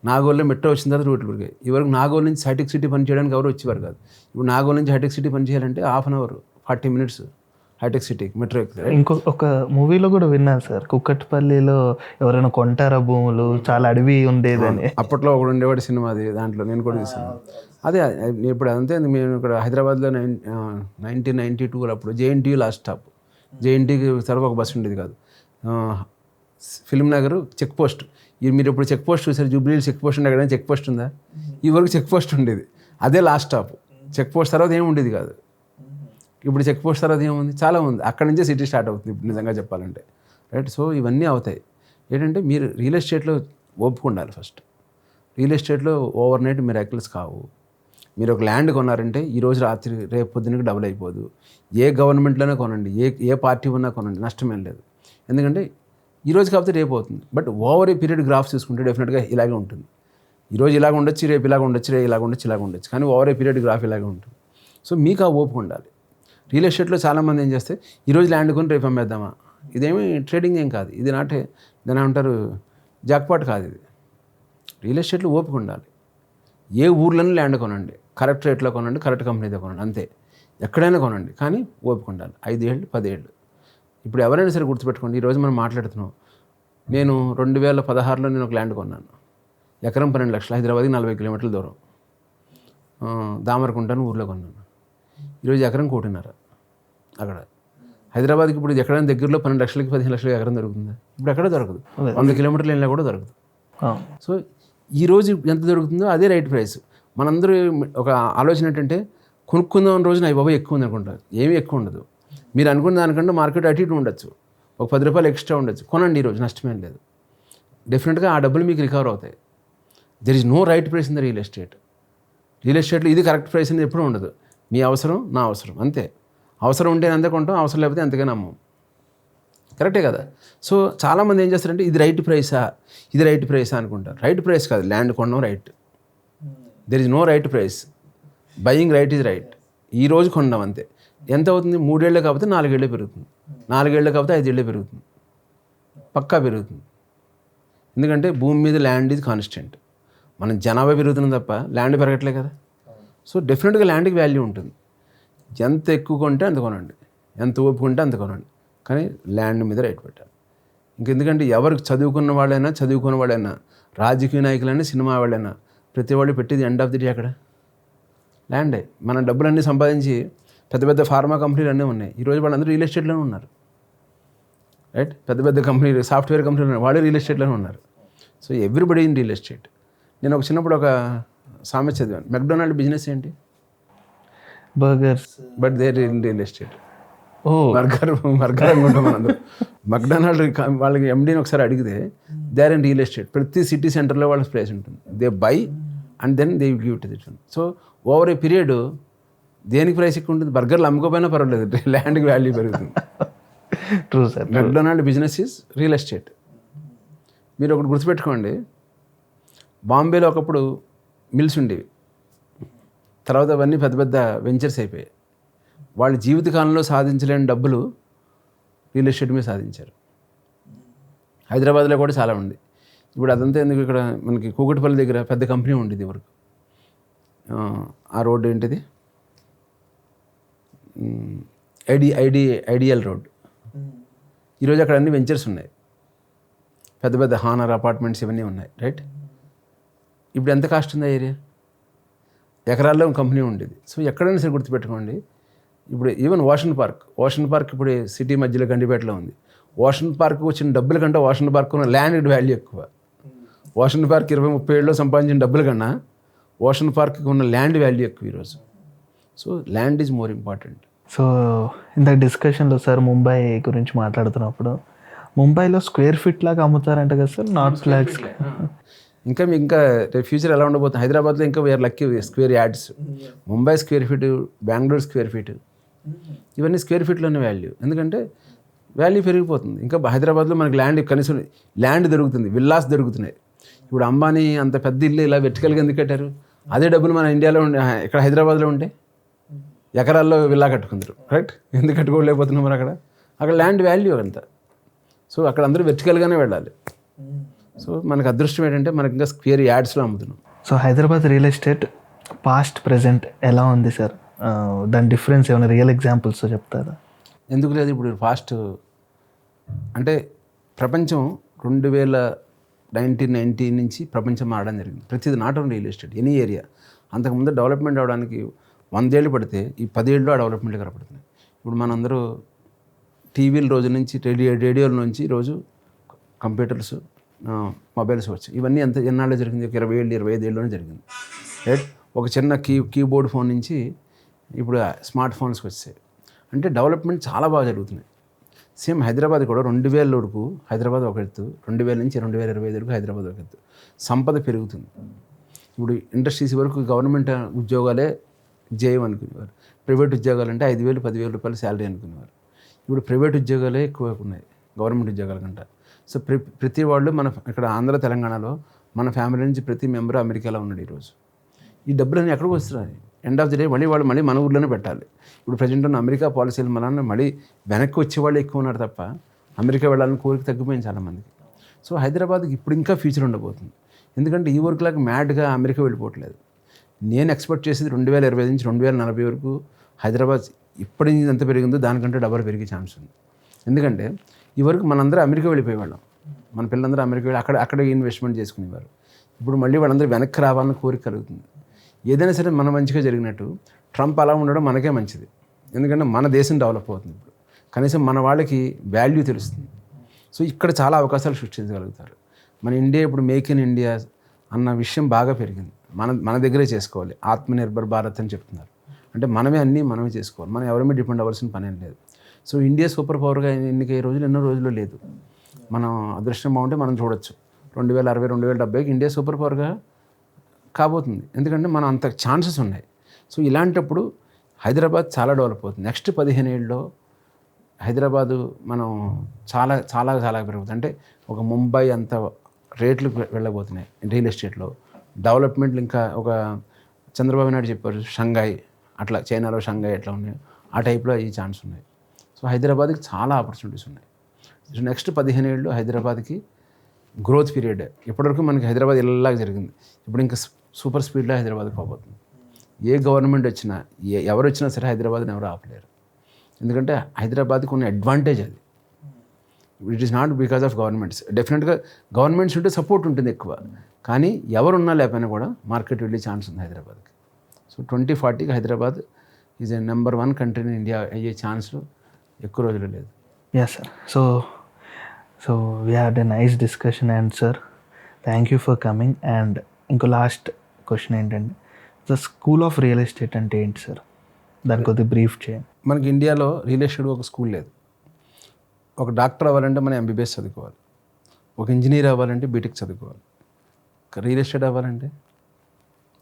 నాగోల్లో మెట్రో వచ్చిన తర్వాత రేట్లు పెరిగాయి. ఇవరకు నాగోల్ నుంచి హైటెక్ సిటీ పని చేయడానికి ఎవరు వచ్చేవారు కాదు. ఇప్పుడు నాగోల్ నుంచి హైటెక్ సిటీ పని చేయాలంటే 1/2 అవర్ 40 minutes హైటెక్ సిటీకి మెట్రో ఎక్కుతారు. ఒక మూవీలో కూడా విన్నాను సార్, కుక్కట్పల్లిలో ఎవరైనా కొంటారా భూములు, చాలా అడవి ఉండేదని. అప్పట్లో ఒకడు ఉండేవాడు సినిమా, అది దాంట్లో నేను కూడా చూసాను. అదే ఇప్పుడు అంతే. మేము ఇక్కడ హైదరాబాద్లో 1992 అప్పుడు JNTU లాస్ట్ స్టాప్. JNTకి తర్వాత ఒక బస్సు ఉండేది కాదు, ఫిల్మ్ నగర్ చెక్ పోస్ట్. మీరు ఇప్పుడు చెక్ పోస్ట్ చూసారు, జూబ్లీహిల్స్ చెక్ పోస్ట్ ఉండే, ఎక్కడైనా చెక్ పోస్ట్ ఉందా? ఈ వరకు చెక్ పోస్ట్ ఉండేది, అదే లాస్ట్ స్టాప్. చెక్ పోస్ట్ తర్వాత ఏమి ఉండేది కాదు. ఇప్పుడు చెక్ పోస్ట్ తర్వాత ఏముంది? చాలా ఉంది. అక్కడ నుంచే సిటీ స్టార్ట్ అవుతుంది ఇప్పుడు నిజంగా చెప్పాలంటే. రైట్. సో ఇవన్నీ అవుతాయి. ఏంటంటే మీరు రియల్ ఎస్టేట్లో ఓపిక ఉండాలి ఫస్ట్. రియల్ ఎస్టేట్లో ఓవర్ నైట్ మిరాకిల్స్ కావు. మీరు ఒక ల్యాండ్ కొన్నారంటే ఈరోజు రాత్రి రేపు పొద్దున్నకి డబుల్ అయిపోదు. ఏ గవర్నమెంట్లోనే కొనండి, ఏ పార్టీ ఉన్నా కొనండి, నష్టమేం లేదు. ఎందుకంటే ఈరోజు కాకపోతే రేపు అవుతుంది. But over a period graphs చూసుకుంటే డెఫినెట్గా ఇలాగే ఉంటుంది. ఈరోజు ఇలాగ ఉండొచ్చు, రేపు ఇలాగ ఉండొచ్చు, రేపు ఇలాగ ఉండొచ్చు, ఇలాగ ఉండొచ్చు, కానీ ఓవర్ ఏ పీరియడ్ గ్రాఫ్ ఇలాగే ఉంటుంది. సో మీకు ఆ ఓపిక ఉండాలి. రియల్ ఎస్టేట్లో చాలామంది ఏం చేస్తే ఈరోజు ల్యాండ్ కొని రేపు అమ్మేద్దామా, ఇదేమి ట్రేడింగ్ ఏం కాదు, ఇది నాటే దాని అంటారు జాక్పాట్ కాదు ఇది. రియల్ ఎస్టేట్లో ఓపిక ఉండాలి. ఏ ఊర్లోనూ ల్యాండ్ కొనండి, కరెక్ట్ రేట్లో కొనండి, కరెక్ట్ కంపెనీతో కొనండి, అంతే. ఎక్కడైనా కొనండి, కానీ ఓపిక ఉండాలి. 5 ఏళ్ళు 10 ఏళ్ళు. ఇప్పుడు ఎవరైనా సరే గుర్తుపెట్టుకోండి, ఈరోజు మనం మాట్లాడుతున్నాం. నేను 2016లో నేను ఒక ల్యాండ్ కొన్నాను, ఎకరం 12 లక్షలు, హైదరాబాద్కి 40 కిలోమీటర్ల దూరం, దామరకుంటాను ఊర్లో కొన్నాను. ఈరోజు ఎకరం 1.5 అక్కడ. హైదరాబాద్కి ఇప్పుడు ఇది ఎక్కడైనా దగ్గరలో 12 లక్షలకి 15 లక్షలకి ఎకరం దొరుకుతుందా? ఇప్పుడు ఎక్కడ దొరకదు. 100 కిలోమీటర్లు వెళ్ళినా కూడా దొరకదు. సో ఈరోజు ఎంత దొరుకుతుందో అదే రైట్ ప్రైస్. మనందరూ ఒక ఆలోచన ఏంటంటే కొనుక్కుందాం రోజున అవి బాబా ఎక్కువ ఉంది అనుకుంటారు. ఏమీ ఎక్కువ ఉండదు. మీరు అనుకున్న దానికంటే మార్కెట్ అటు ఇటు ఉండొచ్చు, ఒక 10 రూపాయలు ఎక్స్ట్రా ఉండొచ్చు. కొనండి, ఈరోజు నష్టమేం లేదు. డెఫినెట్గా ఆ డబ్బులు మీకు రికవర్ అవుతాయి. There is no right price in the real estate. Real ఎస్టేట్లో ఇది కరెక్ట్ ప్రైస్ అనేది ఎప్పుడూ ఉండదు. మీ అవసరం నా అవసరం అంతే. అవసరం ఉంటే అంతే కొంటాం, అవసరం లేకపోతే అంతగానే అమ్మం. కరెక్టే కదా. సో చాలామంది ఏం చేస్తారంటే ఇది రైట్ ప్రైసా, ఇది రైట్ ప్రైసా అనుకుంటారు. రైట్ ప్రైస్ కాదు, ల్యాండ్ కొనడం right. There is no right price. Buying right is right. ఈ రోజు కొనడం అంతే. ఎంత అవుతుంది? 3 ఏళ్ళు కాకపోతే 4 ఏళ్ళే పెరుగుతుంది, 4 ఏళ్ళు కాకపోతే 5 ఏళ్ళే పెరుగుతుంది, పక్కా పెరుగుతుంది. ఎందుకంటే భూమి మీద ల్యాండ్ ఇది కాన్స్టెంట్. మనం జనాభా పెరుగుతున్నాం తప్ప ల్యాండ్ పెరగట్లే కదా. సో డెఫినెట్గా ల్యాండ్కి వాల్యూ ఉంటుంది. ఎంత ఎక్కువ కొంటే అంత కొనండి, ఎంత ఓపిక ఉంటే అంత కొనండి, కానీ ల్యాండ్ మీద రేట్ పెట్టాలి. ఇంకెందుకంటే ఎవరికి చదువుకున్న వాళ్ళైనా రాజకీయ నాయకులైనా సినిమా వాళ్ళైనా ప్రతి వాళ్ళు పెట్టేది ఎండ్ ఆఫ్ ది డే అక్కడ ల్యాండే. మన డబ్బులన్నీ సంపాదించి పెద్ద పెద్ద ఫార్మా కంపెనీలు అన్నీ ఉన్నాయి. ఈరోజు వాళ్ళందరూ రియల్ ఎస్టేట్లోనే ఉన్నారు. రైట్. పెద్ద పెద్ద కంపెనీలు, సాఫ్ట్వేర్ కంపెనీలు ఉన్నారు, వాళ్ళు రియల్ ఎస్టేట్లోనే ఉన్నారు. So everybody in real estate. నేను ఒక చిన్నప్పుడు ఒక సామెత చదివాను, మెక్డొనాల్డ్ బిజినెస్ ఏంటి? Burgers. But they're in real estate. Burger అనుకుంటాం మనందరూ. మెక్డొనాల్డ్ వాళ్ళకి ఎండీని ఒకసారి అడిగితే they are in real estate. ప్రతి సిటీ సెంటర్లో వాళ్ళ ప్లేస్ ఉంటుంది. They buy and then they give to it. So over a period దేనికి ప్రైస్ ఎక్కువ ఉంటుంది? బర్గర్లు అమ్ముకోపోయినా పర్వాలేదు, ల్యాండ్కి వాల్యూ పెరుగుతుంది. True sir. McDonald business is real estate. మీరు ఒకటి గుర్తుపెట్టుకోండి, బాంబేలో ఒకప్పుడు మిల్స్ ఉండేవి, తర్వాత అవన్నీ పెద్ద పెద్ద వెంచర్స్ అయిపోయాయి. వాళ్ళ జీవితకాలంలో సాధించలేని డబ్బులు రియల్ ఎస్టేట్ మీద సాధించారు. హైదరాబాద్లో కూడా చాలా ఉంది. ఇప్పుడు అదంతా ఎందుకు, ఇక్కడ మనకి కూకట్పల్లి దగ్గర పెద్ద కంపెనీ ఉండేది వరకు. ఆ రోడ్డు ఏంటిది, ఐడియల్ రోడ్. ఈరోజు అక్కడ అన్ని వెంచర్స్ ఉన్నాయి, పెద్ద పెద్ద హానర్ అపార్ట్మెంట్స్ ఇవన్నీ ఉన్నాయి, రైట్. ఇప్పుడు ఎంత కాస్ట్ ఉంది ఆ ఏరియా? ఎకరాల్లో కంపెనీ ఉండేది. సో ఎక్కడైనా సరే గుర్తుపెట్టుకోండి, ఇప్పుడు ఈవెన్ ఓషన్ పార్క్ ఇప్పుడు సిటీ మధ్యలో గండిపేటలో ఉంది. ఓషన్ పార్క్ వచ్చిన డబ్బుల కంటే ఓషన్ పార్క్ ఉన్న ల్యాండ్ వాల్యూ ఎక్కువ. ఓషన్ పార్క్ 20-30 ఏళ్ళలో సంపాదించిన డబ్బుల కన్నా ఓషన్ పార్క్కి ఉన్న ల్యాండ్ వాల్యూ ఎక్కువ ఈరోజు. So land is more important. So ఇంత డిస్కషన్లో సార్ ముంబై గురించి మాట్లాడుతున్నప్పుడు, ముంబైలో స్క్వేర్ ఫీట్ లాగా అమ్ముతారంట కదా సార్, నాట్ ల్యాక్స్. ఇంకా మీకు ఇంకా ఫ్యూచర్ ఎలా ఉండబోతుంది? హైదరాబాద్లో ఇంకా వేరే lucky square yards. Mumbai square feet, Bengaluru square feet, ఇవన్నీ స్క్వేర్ ఫీట్లోనే వాల్యూ. ఎందుకంటే వాల్యూ పెరిగిపోతుంది. ఇంకా హైదరాబాద్లో మనకి ల్యాండ్ కనీసం ల్యాండ్ దొరుకుతుంది, విల్లాస్ దొరుకుతున్నాయి. ఇప్పుడు అంబానీ అంత పెద్ద ఇల్లు ఇలా వెర్టికల్గా ఎందుకు కట్టారు? అదే డబ్బులు మన ఇండియాలో ఉండే, ఇక్కడ హైదరాబాద్లో ఉంటే ఎకరాల్లో విల్లా కట్టుకుందరు, కరెక్ట్. ఎందుకు కట్టుకోలేకపోతున్నాం మరి? అక్కడ ల్యాండ్ వాల్యూ అంత. సో అక్కడ అందరూ వెర్టికల్గానే వెళ్ళాలి. సో మనకు అదృష్టం ఏంటంటే మనకి ఇంకా స్క్వేర్ యార్డ్స్లో అమ్ముతున్నాం. So Hyderabad real estate past present ఎలా ఉంది సార్? దాని డిఫరెన్స్ ఏమైనా రియల్ ఎగ్జాంపుల్స్ చెప్తారా? ఎందుకు లేదు, ఇప్పుడు ఫాస్ట్ అంటే ప్రపంచం 1990 నుంచి ప్రపంచం మారడం జరిగింది. ప్రతిది not only real estate, any area. అంతకుముందు డెవలప్మెంట్ అవడానికి 100 ఏళ్ళు పడితే ఈ 10 ఏళ్ళు ఆ డెవలప్మెంట్ కనపడుతున్నాయి. ఇప్పుడు మనందరూ టీవీల రోజు నుంచి రేడియోల నుంచి రోజు కంప్యూటర్స్, మొబైల్స్ వచ్చాయి. ఇవన్నీ ఎంత ఎన్నాళ్ళు జరిగింది? 20 ఏళ్ళు 25 ఏళ్ళలోనే జరిగింది, రైట్. ఒక చిన్న కీబోర్డ్ ఫోన్ నుంచి ఇప్పుడు స్మార్ట్ ఫోన్స్కి వచ్చాయి. అంటే డెవలప్మెంట్ చాలా బాగా జరుగుతున్నాయి. సేమ్ హైదరాబాద్ కూడా 2000 వరకు హైదరాబాద్ ఒక ఎత్తు, 2000 నుంచి 2025 వరకు హైదరాబాద్ ఒక ఎత్తు. సంపద పెరుగుతుంది. ఇప్పుడు ఇండస్ట్రీస్ వరకు గవర్నమెంట్ ఉద్యోగాలే జయం అనుకునేవారు, ప్రైవేట్ ఉద్యోగాలు అంటే 5,000 10,000 రూపాయలు శాలరీ అనుకునేవారు. ఇప్పుడు ప్రైవేట్ ఉద్యోగాలే ఎక్కువ ఉన్నాయి గవర్నమెంట్ ఉద్యోగాల కంటే. సో ప్రతి వాళ్ళు మన ఇక్కడ ఆంధ్ర తెలంగాణలో మన ఫ్యామిలీ నుంచి ప్రతి మెంబర్ అమెరికాలో ఉన్నాడు ఈరోజు. ఈ డబ్బులన్నీ ఎక్కడికి వస్తున్నాయి? ఎండ్ ఆఫ్ ది డే వాళ్ళు మళ్ళీ మన ఊర్లోనే పెట్టాలి. ఇప్పుడు ప్రజెంట్ ఉన్న అమెరికా పాలసీలు మన మళ్ళీ వెనక్కి వచ్చేవాళ్ళు ఎక్కువ ఉన్నారు తప్ప అమెరికా వెళ్ళాలని కోరిక తగ్గిపోయింది చాలామందికి. సో హైదరాబాద్కి ఇప్పుడు ఇంకా ఫ్యూచర్ ఉండబోతుంది. ఎందుకంటే ఈ వర్క్ లాగా మ్యాడ్గా అమెరికా వెళ్ళిపోవట్లేదు. నేను ఎక్స్పెక్ట్ చేసేది 2025 నుంచి 2040 వరకు హైదరాబాద్ ఇప్పటి నుంచి ఎంత పెరిగిందో దానికంటే డబల్ పెరిగే ఛాన్స్ ఉంది. ఎందుకంటే ఈ వరకు మనందరూ అమెరికా వెళ్ళిపోయేవాళ్ళం, మన పిల్లలందరూ అమెరికా వెళ్ళి అక్కడ ఇన్వెస్ట్మెంట్ చేసుకునేవారు. ఇప్పుడు మళ్ళీ వాళ్ళందరూ వెనక్కి రావాలని కోరిక కలుగుతుంది. ఏదైనా సరే మన మంచిగా జరిగినట్టు ట్రంప్ అలా ఉండడం మనకే మంచిది. ఎందుకంటే మన దేశం డెవలప్ అవుతుంది. ఇప్పుడు కనీసం మన వాళ్ళకి వాల్యూ తెలుస్తుంది. సో ఇక్కడ చాలా అవకాశాలు సృష్టించగలుగుతారు. మన ఇండియా ఇప్పుడు మేక్ ఇన్ ఇండియా అన్న విషయం బాగా పెరిగింది. మన దగ్గరే చేసుకోవాలి, ఆత్మనిర్భర్ భారత్ అని చెప్తున్నారు. అంటే మనమే చేసుకోవాలి, మనం ఎవరి మీద డిపెండ్ అవ్వాల్సిన పని ఏం లేదు. సో ఇండియా సూపర్ పవర్గా ఎన్నికయ్యే రోజులు ఎన్నో రోజుల్లో లేదు. మనం అదృష్టం బాగుంటే మనం చూడొచ్చు 2060 2070కి ఇండియా సూపర్ పవర్గా కాబోతుంది. ఎందుకంటే మనం అంత ఛాన్సెస్ ఉన్నాయి. సో ఇలాంటప్పుడు హైదరాబాద్ చాలా డెవలప్ అవుతుంది. నెక్స్ట్ 15 ఏళ్ళలో హైదరాబాదు మనం చాలా చాలా చాలా పెరుగుతుంది. అంటే ఒక ముంబై అంత రేట్లు వెళ్ళబోతున్నాయి రియల్ ఎస్టేట్లో. డెవలప్మెంట్లు ఇంకా ఒక చంద్రబాబు నాయుడు చెప్పారు షంఘాయ్, అట్లా చైనాలో షంఘాయ్ ఎట్లా ఉన్నాయి ఆ టైప్లో ఈ ఛాన్స్ ఉన్నాయి. సో హైదరాబాద్కి చాలా ఆపర్చునిటీస్ ఉన్నాయి. సో నెక్స్ట్ 15 ఏళ్ళు హైదరాబాద్కి గ్రోత్ పీరియడ్. ఇప్పటివరకు మనకి హైదరాబాద్ ఇలాగా జరిగింది, ఇప్పుడు ఇంకా సూపర్ స్పీడ్లో హైదరాబాద్కి పోబోతుంది. ఏ గవర్నమెంట్ వచ్చినా ఎవరు వచ్చినా సరే హైదరాబాద్ని ఎవరు ఆపలేరు. ఎందుకంటే హైదరాబాద్కి ఉన్న అడ్వాంటేజ్ అది. It is not because of governments. డెఫినెట్గా గవర్నమెంట్స్ ఉంటే సపోర్ట్ ఉంటుంది ఎక్కువ, కానీ ఎవరున్నా లేకపోయినా కూడా మార్కెట్ వెళ్ళే ఛాన్స్ ఉంది హైదరాబాద్కి. సో 2040కి Hyderabad is a number 1 country in India అయ్యే ఛాన్స్ ఎక్కువ రోజులు లేదు. Yes sir. So we had a nice discussion and sir thank you for coming. And ఇంకో లాస్ట్ క్వశ్చన్ ఏంటంటే, the school of real estate అంటే ఏంటి సార్? దాని కొద్దిగా బ్రీఫ్ చేయండి. మనకి ఇండియాలో రియల్ ఎస్టేట్ ఒక స్కూల్ లేదు. ఒక డాక్టర్ అవ్వాలంటే మనం MBBS చదువుకోవాలి, ఒక ఇంజనీర్ అవ్వాలంటే బీటెక్ చదువుకోవాలి. రియల్ ఎస్టేట్ అవ్వాలంటే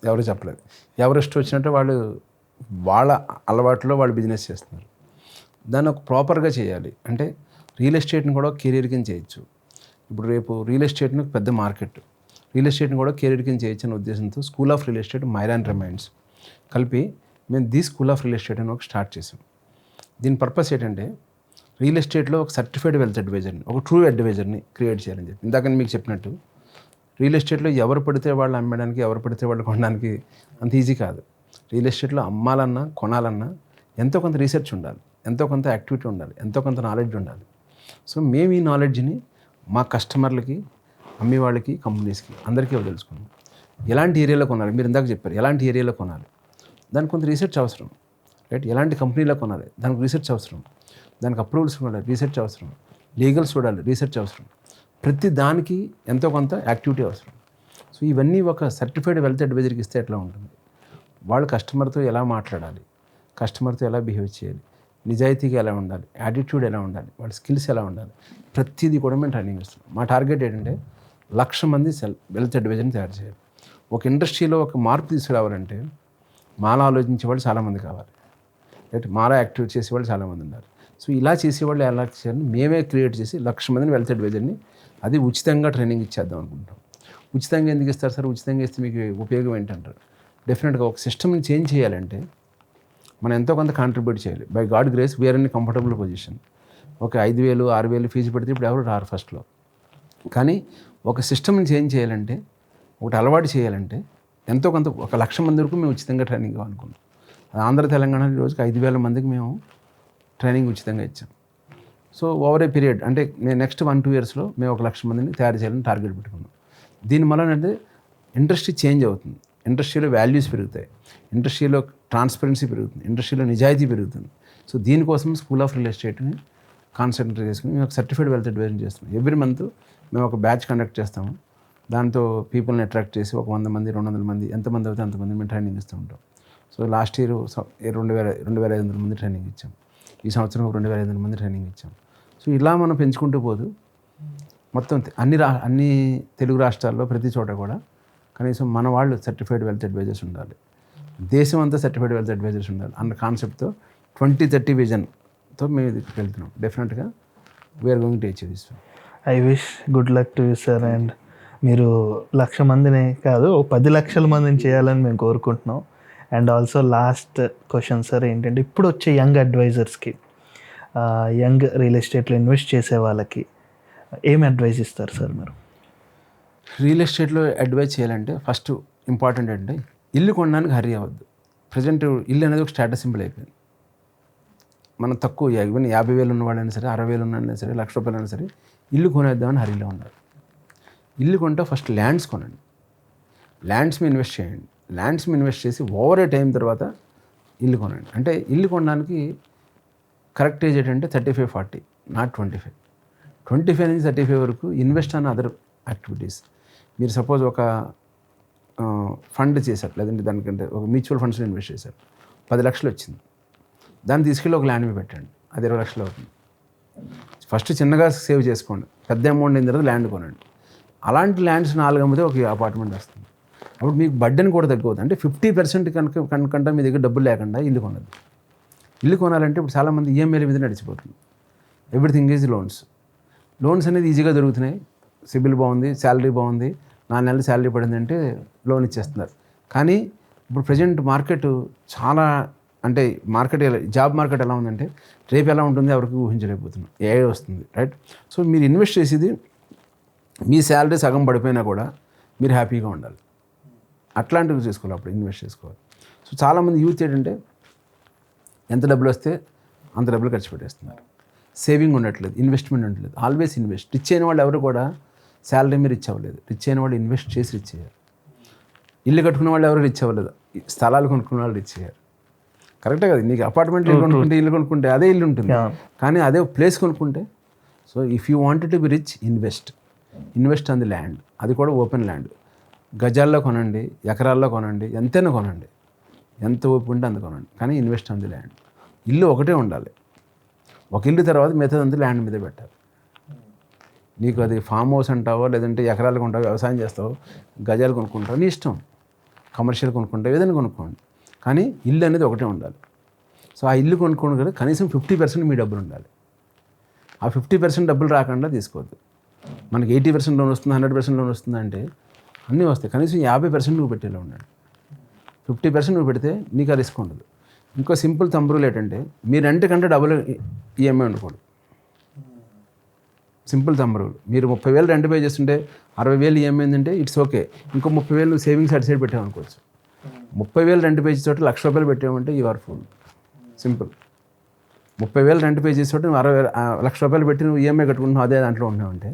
ఎవరు చెప్పలేదు. ఎవరు ఇష్టం వచ్చినట్టు వాళ్ళు వాళ్ళ అలవాట్లో వాళ్ళు బిజినెస్ చేస్తున్నారు. దాన్ని ఒక ప్రాపర్గా చేయాలి. అంటే రియల్ ఎస్టేట్ని కూడా కెరీర్ కింద చేయొచ్చు. ఇప్పుడు రేపు రియల్ ఎస్టేట్ని పెద్ద మార్కెట్, రియల్ ఎస్టేట్ని కూడా కెరీర్ కింద చేయొచ్చనే ఉద్దేశంతో school of real estate మైరాన్ reminds కలిపి మేము the school of real estate అని ఒక స్టార్ట్ చేసాం. దీని పర్పస్ ఏంటంటే రియల్ ఎస్టేట్లో ఒక సర్టిఫైడ్ వెల్త్ అడ్వైజర్ని, ఒక ట్రూ అడ్వైజర్ని క్రియేట్ చేయాలని చెప్పి. ఇందాక మీకు చెప్పినట్టు రియల్ ఎస్టేట్లో ఎవరు పడితే వాళ్ళు అమ్మడానికి, ఎవరు పడితే వాళ్ళు కొనడానికి అంత ఈజీ కాదు. రియల్ ఎస్టేట్లో అమ్మాలన్నా కొనాలన్నా ఎంతో కొంత రీసెర్చ్ ఉండాలి, ఎంతో కొంత యాక్టివిటీ ఉండాలి, ఎంతో కొంత నాలెడ్జ్ ఉండాలి. సో మేము ఈ నాలెడ్జ్ని మా కస్టమర్లకి, అమ్మే వాళ్ళకి, కంపెనీస్కి అందరికీ తెలుసుకున్నాం. ఎలాంటి ఏరియాలో కొనాలి, మీరు ఇందాక చెప్పారు ఎలాంటి ఏరియాలో కొనాలి, దానికి కొంత రీసెర్చ్ అవసరం, రైట్? ఎలాంటి కంపెనీలో కొనాలి, దానికి రీసెర్చ్ అవసరం, దానికి అప్రూవల్స్ చూడాలి, రీసెర్చ్ అవసరం, లీగల్స్ చూడాలి, రీసెర్చ్ అవసరం, ప్రతి దానికి ఎంతో కొంత యాక్టివిటీ అవసరం. సో ఇవన్నీ ఒక సర్టిఫైడ్ వెల్త్ అడ్వైజర్కి ఇస్తే ఎట్లా ఉంటుంది, వాళ్ళు కస్టమర్తో ఎలా మాట్లాడాలి, కస్టమర్తో ఎలా బిహేవ్ చేయాలి, నిజాయితీగా ఎలా ఉండాలి, యాటిట్యూడ్ ఎలా ఉండాలి, వాళ్ళ స్కిల్స్ ఎలా ఉండాలి, ప్రతిదీ కూడా మేము ట్రైనింగ్ ఇస్తున్నాం. మా టార్గెట్ ఏంటంటే 1,00,000 మంది వెల్త్ అడ్వైజర్ని తయారు చేయాలి. ఒక ఇండస్ట్రీలో ఒక మార్పు తీసుకురావాలంటే మాలా ఆలోచించే వాళ్ళు చాలామంది కావాలి, రైట్? మాలా యాక్టివేట్ చేసేవాళ్ళు చాలామంది ఉన్నారు. సో ఇలా చేసేవాళ్ళు ఎలా చేయాలని మేమే క్రియేట్ చేసి 1,00,000 మందిని వెల్త్ అడ్వైజర్ని అది ఉచితంగా ట్రైనింగ్ ఇచ్చేద్దాం అనుకుంటాం. ఉచితంగా ఎందుకు ఇస్తారు సార్, ఉచితంగా ఇస్తే మీకు ఉపయోగం ఏంటంటారు? డెఫినెట్గా ఒక సిస్టమ్ని చేంజ్ చేయాలంటే మనం ఎంతో కొంత కాంట్రిబ్యూట్ చేయాలి. By God grace we are in comfortable position. ఒక 5,000, 6,000 ఫీజు పెడితే ఇప్పుడు ఎవరు రారు ఫస్ట్లో. కానీ ఒక సిస్టమ్ని చేంజ్ చేయాలంటే, ఒకటి అలవాటు చేయాలంటే ఎంతో కొంత 1,00,000 మంది వరకు మేము ఉచితంగా ట్రైనింగ్ ఇవ్వాలనుకున్నాం. ఆంధ్ర తెలంగాణ రోజుకి 5,000 మందికి మేము ట్రైనింగ్ ఉచితంగా ఇచ్చాం. సో ఓవర్ ఏ పీరియడ్ అంటే నేను నెక్స్ట్ 1-2 ఇయర్స్లో మేము 1,00,000 మందిని తయారు చేయాలని టార్గెట్ పెట్టుకున్నాం. దీనివల్ల అంటే ఇండస్ట్రీ చేంజ్ అవుతుంది, ఇండస్ట్రీలో వాల్యూస్ పెరుగుతాయి, ఇండస్ట్రీలో ట్రాన్స్పరెన్సీ పెరుగుతుంది, ఇండస్ట్రీలో నిజాయితీ పెరుగుతుంది. సో దీనికోసం స్కూల్ ఆఫ్ రియల్ ఎస్టేట్ని కాన్సన్ట్రేట్ చేసుకుని మేము ఒక సర్టిఫైడ్ వెల్త్ అడ్వైజర్ చేస్తున్నాం. ఎవ్రీ మంత్ మేము ఒక బ్యాచ్ కండక్ట్ చేస్తాము. దాంతో పీపుల్ని అట్రాక్ట్ చేసి ఒక 100 మంది, 200 మంది, ఎంతమంది అవుతే అంతమంది మేము ట్రైనింగ్ ఇస్తూ ఉంటాం. సో లాస్ట్ ఇయర్ 2,500 మంది ట్రైనింగ్ ఇచ్చాం. ఈ సంవత్సరం 2,500 మంది ట్రైనింగ్ ఇచ్చాం. సో ఇలా మనం పెంచుకుంటూ పోదు మొత్తం అన్ని తెలుగు రాష్ట్రాల్లో ప్రతి చోట కూడా కనీసం మన వాళ్ళు సర్టిఫైడ్ వెల్త్ అడ్వైజర్స్ ఉండాలి, దేశం అంతా సర్టిఫైడ్ వెల్త్ అడ్వైజర్స్ ఉండాలి అన్న కాన్సెప్ట్తో 2030 విజన్తో మేము ఇది వెళ్తున్నాం. డెఫినెట్గా we are going to achieve this. I wish good luck to you sir. And మీరు 1,00,000 మందిని కాదు 10 లక్షల మందిని చేయాలని మేము కోరుకుంటున్నాం. And also last question sir ఏంటంటే, ఇప్పుడు వచ్చే యంగ్ అడ్వైజర్స్కి, యంగ్ రియల్ ఎస్టేట్లో ఇన్వెస్ట్ చేసే వాళ్ళకి ఏం అడ్వైజ్ ఇస్తారు సార్ మీరు? రియల్ ఎస్టేట్లో అడ్వైజ్ చేయాలంటే ఫస్ట్ ఇంపార్టెంట్ అంటే ఇల్లు కొనడానికి హరీ అవ్వద్దు. ప్రజెంట్ ఇల్లు అనేది ఒక స్టేటస్ సింబల్ అయిపోయింది. మనం తక్కువ ఈవెన్ 50,000 ఉన్నవాళ్ళైనా సరే, 60,000 ఉన్నైనా సరే, ₹1,00,000 అయినా సరే ఇల్లు కొనేద్దామని హరీలో ఉన్నారు. ఇల్లు కొంటే ఫస్ట్ ల్యాండ్స్ కొనండి, ల్యాండ్స్ మీద ఇన్వెస్ట్ చేయండి, ల్యాండ్స్ మీద ఇన్వెస్ట్ చేసి ఓవర్ ఏ టైం తర్వాత ఇల్లు కొనండి. అంటే ఇల్లు కొనడానికి కరెక్ట్ ఏజ్ ఏంటంటే 35-40, నాట్ 25. 25 నుంచి 35 వరకు ఇన్వెస్ట్ ఆన్ అదర్ యాక్టివిటీస్. మీరు సపోజ్ ఒక ఫండ్ చేశారు, లేదంటే దానికంటే ఒక మ్యూచువల్ ఫండ్స్లో ఇన్వెస్ట్ చేశారు, 10 లక్షలు వచ్చింది, దాన్ని తీసుకెళ్ళి ఒక ల్యాండ్ మీద పెట్టండి, అది 20 లక్షలు అవుతుంది. ఫస్ట్ చిన్నగా సేవ్ చేసుకోండి, పెద్ద అమౌంట్ అయిన తర్వాత ల్యాండ్ కొనండి. అలాంటి ల్యాండ్స్ 4 అమ్మితే ఒక అపార్ట్మెంట్ వస్తుంది. అప్పుడు మీకు బడ్డెన్ కూడా తగ్గవుతుంది. అంటే 50% కనుకంటే మీ దగ్గర డబ్బులు లేకుండా ఇల్లు కొనదు. ఇల్లు కొనాలంటే ఇప్పుడు చాలామంది ఈఎంఐల మీద నడిచిపోతుంది. ఎవ్రీథింగ్ ఈజ్ లోన్స్ అనేది ఈజీగా దొరుకుతున్నాయి, సిబిల్ బాగుంది, శాలరీ బాగుంది, 4 నెలలు శాలరీ పడింది అంటే లోన్ ఇచ్చేస్తున్నారు. కానీ ఇప్పుడు ప్రజెంట్ మార్కెట్ చాలా అంటే జాబ్ మార్కెట్ ఎలా ఉందంటే రేపు ఎలా ఉంటుంది ఎవరికి ఊహించలేకపోతున్నాం. ఏఐ వస్తుంది, రైట్? సో మీరు ఇన్వెస్ట్ చేసేది మీ శాలరీ సగం పడిపోయినా కూడా మీరు హ్యాపీగా ఉండాలి. అట్లాంటివి చేసుకోవాలి, అప్పుడు ఇన్వెస్ట్ చేసుకోవాలి. సో చాలామంది యూత్ ఏంటంటే ఎంత డబ్బులు వస్తే అంత డబ్బులు ఖర్చు పెట్టేస్తున్నారు, సేవింగ్ ఉండట్లేదు, ఇన్వెస్ట్మెంట్ ఉండట్లేదు. Always invest. రిచ్ అయిన వాళ్ళు ఎవరు కూడా శాలరీ మీద రిచ్ అవ్వలేదు, రిచ్ అయిన వాళ్ళు ఇన్వెస్ట్ చేసి రిచ్ అయ్యారు. ఇల్లు కట్టుకున్న వాళ్ళు ఎవరు రిచ్ అవ్వలేదు, స్థలాలు కొనుక్కున్న వాళ్ళు రిచ్ అయ్యారు. కరెక్టే కదా? నీకు అపార్ట్మెంట్ కొనుక్కుంటే, ఇల్లు కొనుక్కుంటే అదే ఇల్లు ఉంటుంది, కానీ అదే ప్లేస్ కొనుక్కుంటే. So if you wanted to be rich, invest on the land. అది కూడా ఓపెన్ ల్యాండ్. గజాల్లో కొనండి, ఎకరాల్లో కొనండి, ఎంతైనా కొనండి, ఎంత ఓపిక ఉంటే అంత కొనండి, కానీ ఇన్వెస్ట్ ఆన్ ది ల్యాండ్. ఇల్లు ఒకటే ఉండాలి, ఒక ఇల్లు తర్వాత మిగతాదంతా ల్యాండ్ మీద పెట్టాలి. నీకు అది ఫామ్ హౌస్ అంటావో, లేదంటే ఎకరాలు కొంటావో, వ్యవసాయం చేస్తావో, గజాలు కొనుక్కుంటావో, నీ ఇష్టం. కమర్షియల్ కొనుక్కుంటావు, ఏదైనా కొనుక్కోండి, కానీ ఇల్లు అనేది ఒకటే ఉండాలి. సో ఆ ఇల్లు కొనుక్కోండి కదా, కనీసం 50% మీ డబ్బులు ఉండాలి. ఆ 50% డబ్బులు రాకుండా తీసుకోవద్దు. మనకి 80% లోన్ వస్తుంది, 100% లోన్ వస్తుంది అంటే అన్నీ వస్తాయి. కనీసం 50% నువ్వు పెట్టేలా ఉన్నాడు. 50% నువ్వు పెడితే నీకు ఆ రిస్క్ ఉండదు. ఇంకో సింపుల్ థంబ్ రూల్ ఏంటంటే మీ రెంట్ కంటే డబుల్ ఈఎంఐ ఉండకూడదు. Simple thumb rule. మీరు 30,000 రెంట్ పే చేస్తుంటే 60,000 ఈఎంఐ ఏంటంటే ఇట్స్ ఓకే. ఇంకో 30,000 నువ్వు సేవింగ్స్ అటు సైడ్ పెట్టామనుకోవచ్చు. 30,000 రెంట్ పే చేసే చోట ₹1,00,000 పెట్టామంటే you are fool. Simple. 30,000 rent pay చేసే చోట నువ్వు ₹1,00,000 పెట్టి నువ్వు ఈఎంఐ కట్టుకుంటున్నావు, అదే దాంట్లో ఉన్నావు అంటే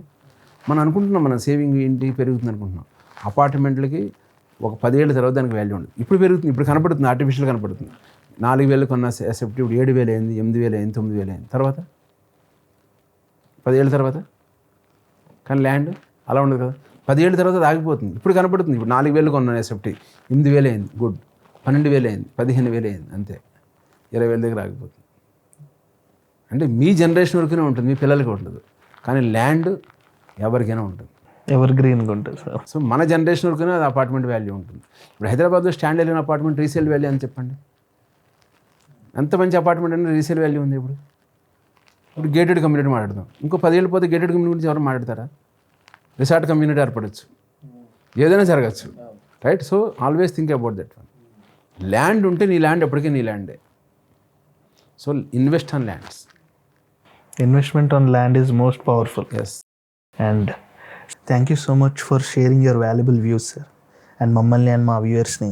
మనం అనుకుంటున్నాం మన సేవింగ్ ఏంటి పెరుగుతుంది అనుకుంటున్నాం. అపార్ట్మెంట్లకి ఒక 10 ఏళ్ళ తర్వాత దానికి వాల్యూ ఉండదు. ఇప్పుడు పెరుగుతుంది, ఇప్పుడు కనపడుతుంది, ఆర్టిఫిషియల్ కనపడుతుంది. 4,000 కొన్న ఎసెప్ట్ ఇప్పుడు 7,000 అయింది, 8,000 అయింది, 9,000 అయింది. తర్వాత 10 ఏళ్ళ తర్వాత. కానీ ల్యాండ్ అలా ఉండదు కదా. 10 ఏళ్ళ తర్వాత అది ఆగిపోతుంది. ఇప్పుడు కనపడుతుంది. ఇప్పుడు 4,000 కొన్న ఎసెప్ట్ 8,000 అయింది, గుడ్. 12,000 అయింది, 15,000 అయింది, అంతే. 20,000 దగ్గర ఆగిపోతుంది. అంటే మీ జనరేషన్ వరకునే ఉంటుంది, మీ పిల్లలకి ఉండదు. కానీ ల్యాండ్ ఎవరికైనా ఉంటుంది, ఎవర్ గ్రీన్గా ఉంటుంది సార్. సో మన జనరేషన్ వరకునే అది అపార్ట్మెంట్ వాల్యూ ఉంటుంది. ఇప్పుడు హైదరాబాద్లో స్టాండ్ వెళ్ళిన అపార్ట్మెంట్ రీసేల్ వాల్యూ అని చెప్పండి. ఎంత మంచి అపార్ట్మెంట్ అంటే రీసేల్ వాల్యూ ఉంది. ఇప్పుడు గేటెడ్ కమ్యూనిటీ మాట్లాడదాం. ఇంకో 10 ఏళ్ళు పోతే గేటెడ్ కమ్యూనిటీ గురించి ఎవరు మాట్లాడతారా? రిసార్ట్ కమ్యూనిటీ ఏర్పడచ్చు, ఏదైనా జరగచ్చు, right? So always think about that one. Land ఉంటే నీ ల్యాండ్ ఎప్పటికీ నీ ల్యాండే. So invest on lands. Investment on land is most powerful. Yes. And thank you so much for sharing your valuable views, sir. And మమ్మల్ని and మా వ్యూయర్స్ని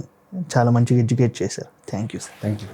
చాలా మంచిగా educate చేశారు. Thank you sir. Thank you.